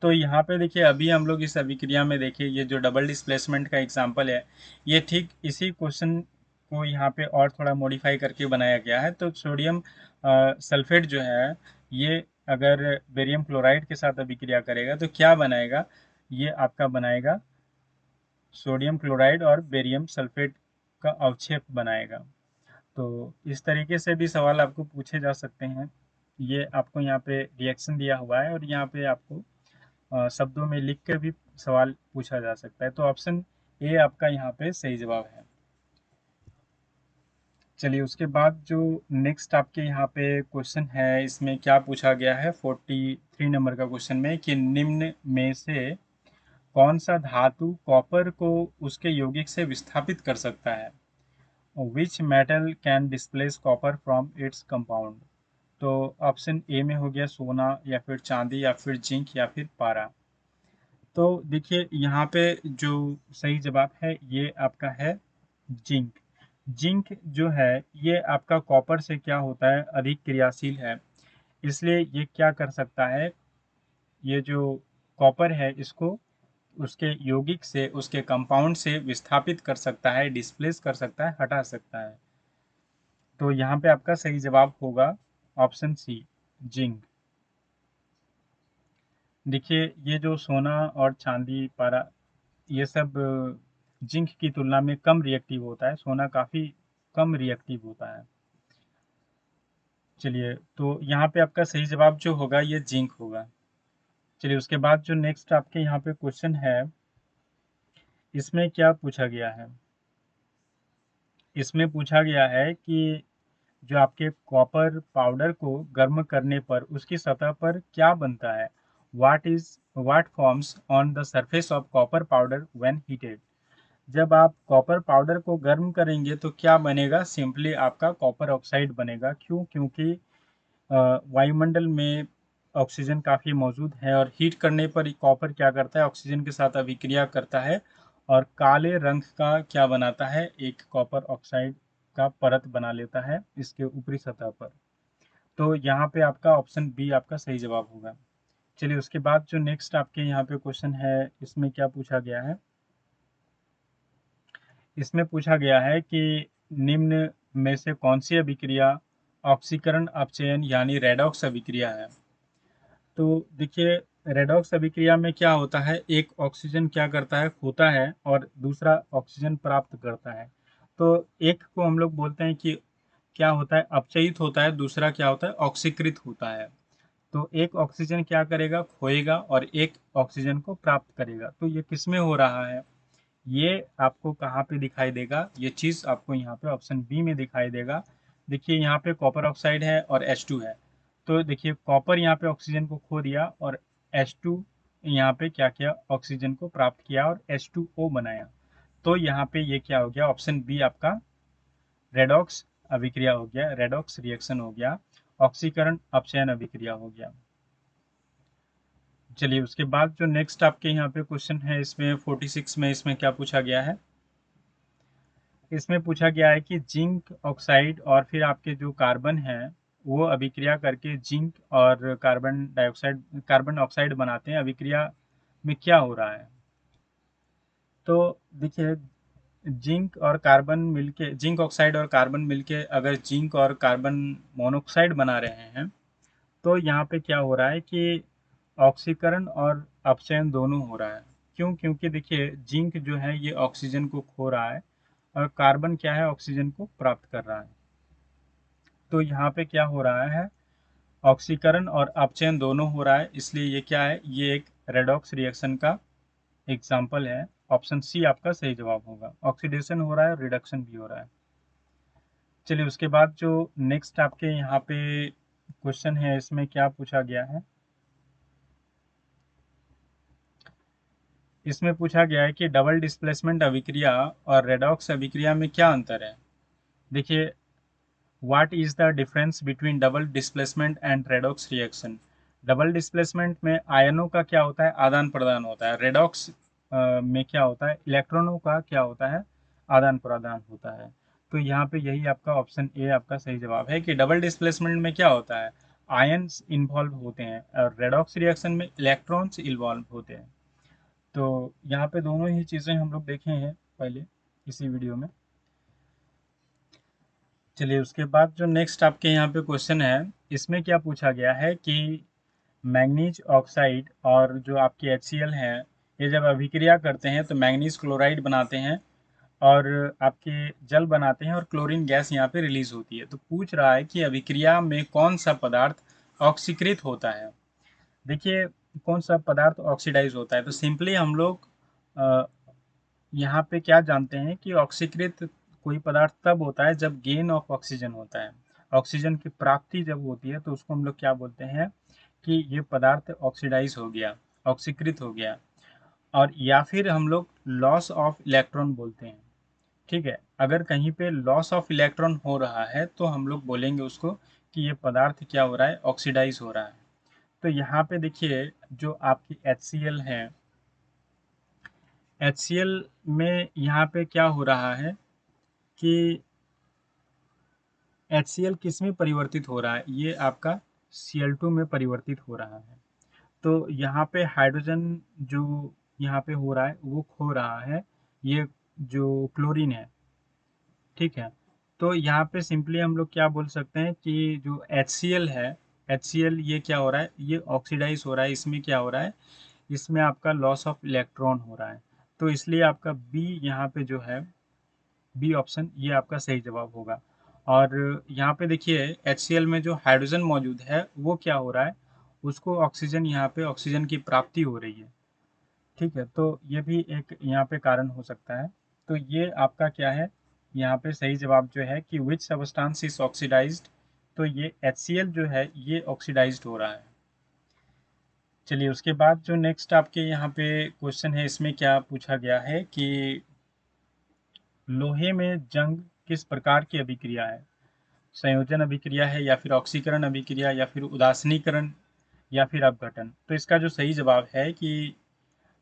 तो यहाँ पे देखिए अभी हम लोग इस अभिक्रिया में देखिए ये जो डबल डिस्प्लेसमेंट का एग्जांपल है, ये ठीक इसी क्वेश्चन को यहाँ पे और थोड़ा मॉडिफाई करके बनाया गया है। तो सोडियम सल्फेट जो है ये अगर बेरियम क्लोराइड के साथ अभिक्रिया करेगा तो क्या बनाएगा, ये आपका बनाएगा सोडियम क्लोराइड और बेरियम सल्फेट का अवक्षेप बनाएगा। तो इस तरीके से भी सवाल आपको पूछे जा सकते हैं। ये आपको यहाँ पे रिएक्शन दिया हुआ है और यहाँ पे आपको शब्दों में लिख के भी सवाल पूछा जा सकता है। तो ऑप्शन ए आपका यहाँ पे सही जवाब है। चलिए उसके बाद जो नेक्स्ट आपके यहाँ पे क्वेश्चन है, इसमें क्या पूछा गया है 43 नंबर का क्वेश्चन में कि निम्न में से कौन सा धातु कॉपर को उसके यौगिक से विस्थापित कर सकता है। Which metal can displace copper from its compound. तो ऑप्शन ए में हो गया सोना या फिर चांदी या फिर जिंक या फिर पारा। तो देखिए यहाँ पे जो सही जवाब है ये आपका है जिंक। जिंक जो है ये आपका कॉपर से क्या होता है, अधिक क्रियाशील है, इसलिए ये क्या कर सकता है, ये जो कॉपर है इसको उसके यौगिक से, उसके कंपाउंड से विस्थापित कर सकता है, डिस्प्लेस कर सकता है, हटा सकता है। तो यहाँ पे आपका सही जवाब होगा ऑप्शन सी जिंक। देखिए ये जो सोना और चांदी पारा ये सब जिंक की तुलना में कम रिएक्टिव होता है, सोना काफ़ी कम रिएक्टिव होता है। चलिए तो यहाँ पे आपका सही जवाब जो होगा ये जिंक होगा। चलिए उसके बाद जो नेक्स्ट आपके यहाँ पे क्वेश्चन है, इसमें क्या पूछा गया है, इसमें पूछा गया है कि जो आपके कॉपर पाउडर को गर्म करने पर उसकी सतह पर क्या बनता है। What forms on the surface of copper powder when heated. जब आप कॉपर पाउडर को गर्म करेंगे तो क्या बनेगा, सिंपली आपका कॉपर ऑक्साइड बनेगा। क्यों, क्योंकि वायुमंडल में ऑक्सीजन काफ़ी मौजूद है और हीट करने पर कॉपर क्या करता है, ऑक्सीजन के साथ अभिक्रिया करता है और काले रंग का क्या बनाता है, एक कॉपर ऑक्साइड का परत बना लेता है इसके ऊपरी सतह पर। तो यहाँ पे आपका ऑप्शन बी आपका सही जवाब होगा। चलिए उसके बाद जो नेक्स्ट आपके यहाँ पे क्वेश्चन है, इसमें क्या पूछा गया है, इसमें पूछा गया है कि निम्न में से कौन सी अभिक्रिया ऑक्सीकरण अपचयन यानी रेडॉक्स अभिक्रिया है। तो देखिए रेडॉक्स अभिक्रिया में क्या होता है, एक ऑक्सीजन क्या करता है, खोता है और दूसरा ऑक्सीजन प्राप्त करता है। तो एक को हम लोग बोलते हैं कि क्या होता है, अपचयित होता है, दूसरा क्या होता है, ऑक्सीकृत होता है। तो एक ऑक्सीजन क्या करेगा, खोएगा और एक ऑक्सीजन को प्राप्त करेगा। तो ये किस में हो रहा है, ये आपको कहाँ पे दिखाई देगा, ये चीज़ आपको यहाँ पे ऑप्शन बी में दिखाई देगा। देखिए यहाँ पे कॉपर ऑक्साइड है और H2 है। तो देखिए कॉपर यहाँ पे ऑक्सीजन को खो दिया और H2 यहाँ पे क्या किया, ऑक्सीजन को प्राप्त किया और H2O बनाया। तो यहाँ पे ये क्या हो गया, ऑप्शन बी आपका रेडॉक्स अभिक्रिया हो गया, रेडॉक्स रिएक्शन हो गया, ऑक्सीकरण अपचयन अभिक्रिया हो गया। चलिए उसके बाद जो नेक्स्ट आपके यहाँ पे क्वेश्चन है, इसमें 46 में इसमें क्या पूछा गया है, इसमें पूछा गया है कि जिंक ऑक्साइड और फिर आपके जो कार्बन है वो अभिक्रिया करके जिंक और कार्बन डाइऑक्साइड, कार्बन ऑक्साइड बनाते हैं, अभिक्रिया में क्या हो रहा है। तो देखिए जिंक और कार्बन मिलके, जिंक ऑक्साइड और कार्बन मिलके अगर जिंक और कार्बन मोनोऑक्साइड बना रहे हैं तो यहाँ पे क्या हो रहा है कि ऑक्सीकरण और अपचयन दोनों हो रहा है। क्यों, क्योंकि देखिए जिंक जो है ये ऑक्सीजन को खो रहा है और कार्बन क्या है, ऑक्सीजन को प्राप्त कर रहा है। तो यहाँ पे क्या हो रहा है, ऑक्सीकरण और अपचयन दोनों हो रहा है, इसलिए ये क्या है, ये एक रेडॉक्स रिएक्शन का एग्जाम्पल है। ऑप्शन सी आपका सही जवाब होगा, ऑक्सीडेशन हो रहा है और रिडक्शन भी हो रहा है। चलिए उसके बाद जो नेक्स्ट आपके यहाँ पे क्वेश्चन है, इसमें क्या पूछा गया है, इसमें पूछा गया है कि डबल डिस्प्लेसमेंट अभिक्रिया और रेडॉक्स अभिक्रिया में क्या अंतर है। देखिए what is the difference between double displacement and redox reaction. Double displacement में आयनों का क्या होता है, आदान प्रदान होता है। रेडॉक्स में क्या होता है, इलेक्ट्रॉनों का क्या होता है, आदान प्रदान होता है। तो यहाँ पे यही आपका ऑप्शन ए आपका सही जवाब है कि डबल डिस्प्लेसमेंट में क्या होता है, आयन्स इन्वॉल्व होते हैं और रेडॉक्स रिएक्शन में इलेक्ट्रॉन्स इन्वॉल्व होते हैं। तो यहाँ पे दोनों ही चीज़ें हम लोग देखे हैं पहले इसी वीडियो में। चलिए उसके बाद जो नेक्स्ट आपके यहाँ पे क्वेश्चन है, इसमें क्या पूछा गया है कि मैंगनीज ऑक्साइड और जो आपके HCl हैं, ये जब अभिक्रिया करते हैं तो मैंगनीज क्लोराइड बनाते हैं और आपके जल बनाते हैं और क्लोरीन गैस यहाँ पे रिलीज होती है। तो पूछ रहा है कि अभिक्रिया में कौन सा पदार्थ ऑक्सीकृत होता है। देखिए कौन सा पदार्थ ऑक्सीडाइज होता है, तो सिंपली हम लोग यहाँ पे क्या जानते हैं कि ऑक्सीकृत कोई पदार्थ तब होता है जब गेन ऑफ ऑक्सीजन होता है। ऑक्सीजन की प्राप्ति जब होती है तो उसको हम लोग क्या बोलते हैं कि ये पदार्थ ऑक्सीडाइज हो गया, ऑक्सीकृत हो गया। और या फिर हम लोग लॉस ऑफ इलेक्ट्रॉन बोलते हैं। ठीक है, अगर कहीं पे लॉस ऑफ इलेक्ट्रॉन हो रहा है तो हम लोग बोलेंगे उसको कि ये पदार्थ क्या हो रहा है, ऑक्सीडाइज हो रहा है। तो यहाँ पे देखिए जो आपकी HCl है, HCl में यहाँ पे क्या हो रहा है कि HCl किस में परिवर्तित हो रहा है, ये आपका Cl2 में परिवर्तित हो रहा है। तो यहाँ पे हाइड्रोजन जो यहाँ पे हो रहा है वो खो रहा है, ये जो क्लोरीन है। ठीक है, तो यहाँ पे सिंपली हम लोग क्या बोल सकते हैं कि जो HCl है, HCl ये क्या हो रहा है, ये ऑक्सीडाइज हो रहा है। इसमें क्या हो रहा है, इसमें आपका लॉस ऑफ इलेक्ट्रॉन हो रहा है। तो इसलिए आपका बी यहाँ पे जो है, बी ऑप्शन ये आपका सही जवाब होगा। और यहाँ पे देखिए HCl में जो हाइड्रोजन मौजूद है वो क्या हो रहा है, उसको ऑक्सीजन, यहाँ पे ऑक्सीजन की प्राप्ति हो रही है। ठीक है, तो ये भी एक यहाँ पे कारण हो सकता है। तो ये आपका क्या है, यहाँ पे सही जवाब जो है कि विच सबस्टांस इज ऑक्सीडाइज्ड, तो ये HCl जो है ये ऑक्सीडाइज्ड हो रहा है। चलिए उसके बाद जो नेक्स्ट आपके यहाँ पे क्वेश्चन है, इसमें क्या पूछा गया है कि लोहे में जंग किस प्रकार की अभिक्रिया है, संयोजन अभिक्रिया है या फिर ऑक्सीकरण अभिक्रिया या फिर उदासीनीकरण या फिर अपघटन। तो इसका जो सही जवाब है कि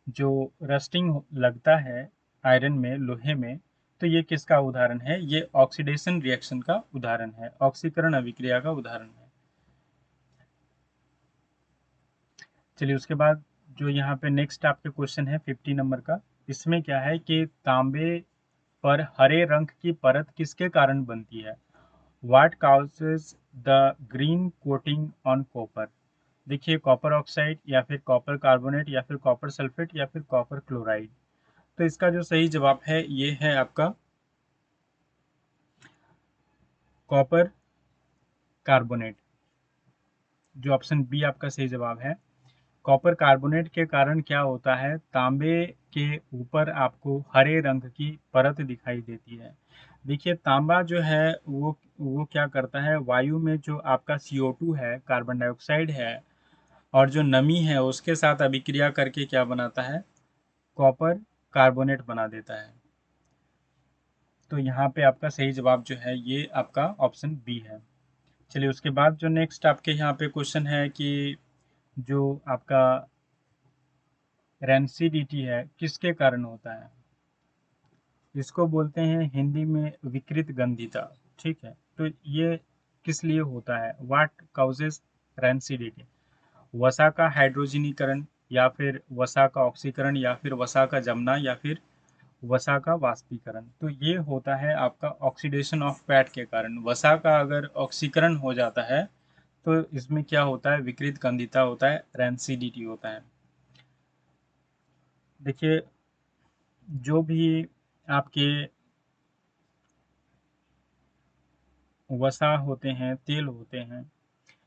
जो रस्टिंग लगता है आयरन में, लोहे में, तो ये किसका उदाहरण है, ये ऑक्सीडेशन रिएक्शन का उदाहरण है, ऑक्सीकरण अभिक्रिया का उदाहरण है। चलिए उसके बाद जो यहाँ पे नेक्स्ट आपके क्वेश्चन है 50 नंबर का, इसमें क्या है कि तांबे पर हरे रंग की परत किसके कारण बनती है, what causes the green coating on copper. देखिए कॉपर ऑक्साइड या फिर कॉपर कार्बोनेट या फिर कॉपर सल्फेट या फिर कॉपर क्लोराइड। तो इसका जो सही जवाब है ये है आपका कॉपर कार्बोनेट, जो ऑप्शन बी आपका सही जवाब है। कॉपर कार्बोनेट के कारण क्या होता है, तांबे के ऊपर आपको हरे रंग की परत दिखाई देती है। देखिए तांबा जो है वो क्या करता है, वायु में जो आपका CO2 है, कार्बन डाइऑक्साइड है, और जो नमी है उसके साथ अभिक्रिया करके क्या बनाता है, कॉपर कार्बोनेट बना देता है। तो यहाँ पे आपका सही जवाब जो है ये आपका ऑप्शन बी है। चलिए उसके बाद जो नेक्स्ट आपके यहाँ पे क्वेश्चन है कि जो आपका रैंसिडिटी है किसके कारण होता है, इसको बोलते हैं हिंदी में विकृत गंधिता। ठीक है, तो ये किस लिए होता है, व्हाट काउजेस रैंसिडिटी, वसा का हाइड्रोजनीकरण या फिर वसा का ऑक्सीकरण या फिर वसा का जमना या फिर वसा का वाष्पीकरण। तो ये होता है आपका ऑक्सीडेशन ऑफ फैट के कारण। वसा का अगर ऑक्सीकरण हो जाता है तो इसमें क्या होता है, विकृत गंधिता होता है, रैंसिडिटी होता है। देखिए जो भी आपके वसा होते हैं, तेल होते हैं,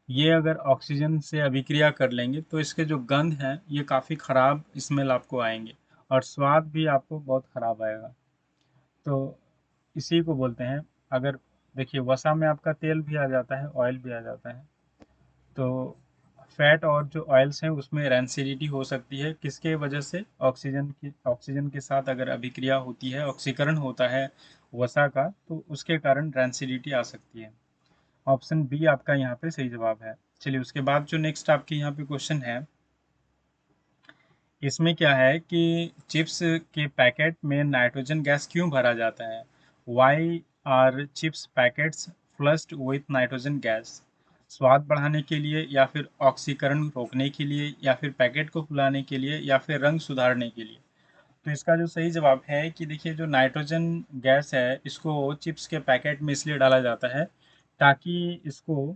ये अगर ऑक्सीजन से अभिक्रिया कर लेंगे तो इसके जो गंध हैं ये काफ़ी ख़राब स्मेल आपको आएंगे और स्वाद भी आपको बहुत ख़राब आएगा। तो इसी को बोलते हैं, अगर देखिए वसा में आपका तेल भी आ जाता है, ऑयल भी आ जाता है, तो फैट और जो ऑयल्स हैं उसमें रैंसिडिटी हो सकती है, किसके वजह से, ऑक्सीजन के साथ अगर अभिक्रिया होती है, ऑक्सीकरण होता है वसा का, तो उसके कारण रैंसिडिटी आ सकती है। ऑप्शन बी आपका यहाँ पे सही जवाब है। चलिए उसके बाद जो नेक्स्ट आपके यहाँ पे क्वेश्चन है, इसमें क्या है कि चिप्स के पैकेट में नाइट्रोजन गैस क्यों भरा जाता है, why are chips packets flushed with nitrogen gas. स्वाद बढ़ाने के लिए या फिर ऑक्सीकरण रोकने के लिए या फिर पैकेट को फुलाने के लिए या फिर रंग सुधारने के लिए। तो इसका जो सही जवाब है कि देखिए जो नाइट्रोजन गैस है इसको चिप्स के पैकेट में इसलिए डाला जाता है ताकि इसको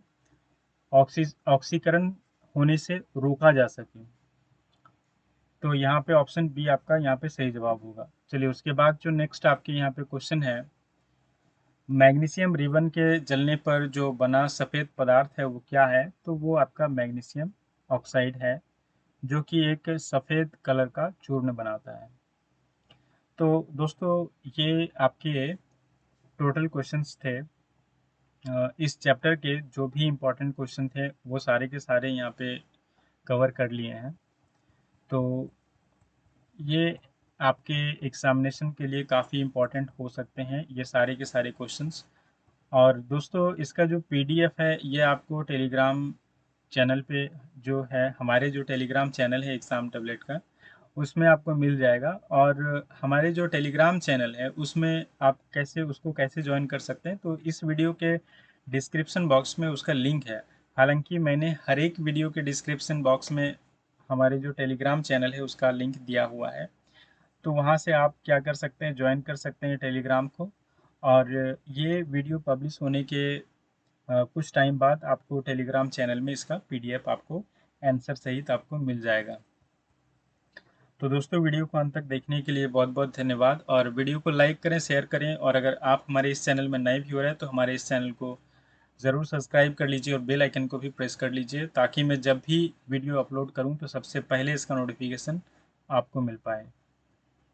ऑक्सीकरण होने से रोका जा सके। तो यहाँ पे ऑप्शन बी आपका यहाँ पे सही जवाब होगा। चलिए उसके बाद जो नेक्स्ट आपके यहाँ पे क्वेश्चन है, मैग्नीशियम रिबन के जलने पर जो बना सफ़ेद पदार्थ है वो क्या है? तो वो आपका मैग्नीशियम ऑक्साइड है जो कि एक सफ़ेद कलर का चूर्ण बनाता है। तो दोस्तों ये आपके टोटल क्वेश्चंस थे। इस चैप्टर के जो भी इम्पोर्टेंट क्वेश्चन थे वो सारे के सारे यहाँ पे कवर कर लिए हैं। तो ये आपके एग्जामिनेशन के लिए काफ़ी इम्पोर्टेंट हो सकते हैं ये सारे के सारे क्वेश्चंस। और दोस्तों इसका जो पीडीएफ है ये आपको टेलीग्राम चैनल पे जो है, हमारे जो टेलीग्राम चैनल है एग्ज़ाम टैबलेट का, उसमें आपको मिल जाएगा। और हमारे जो टेलीग्राम चैनल है उसमें आप कैसे उसको कैसे ज्वाइन कर सकते हैं, तो इस वीडियो के डिस्क्रिप्शन बॉक्स में उसका लिंक है। हालांकि मैंने हर एक वीडियो के डिस्क्रिप्शन बॉक्स में हमारे जो टेलीग्राम चैनल है उसका लिंक दिया हुआ है। तो वहाँ से आप क्या कर सकते हैं, ज्वाइन कर सकते हैं टेलीग्राम को। और ये वीडियो पब्लिश होने के कुछ टाइम बाद आपको टेलीग्राम चैनल में इसका पीडीएफ आपको आंसर सहित आपको मिल जाएगा। तो दोस्तों वीडियो को अंत तक देखने के लिए बहुत बहुत धन्यवाद। और वीडियो को लाइक करें, शेयर करें, और अगर आप हमारे इस चैनल में नए व्यूअर हैं तो हमारे इस चैनल को ज़रूर सब्सक्राइब कर लीजिए और बेल आइकन को भी प्रेस कर लीजिए ताकि मैं जब भी वीडियो अपलोड करूं तो सबसे पहले इसका नोटिफिकेशन आपको मिल पाए।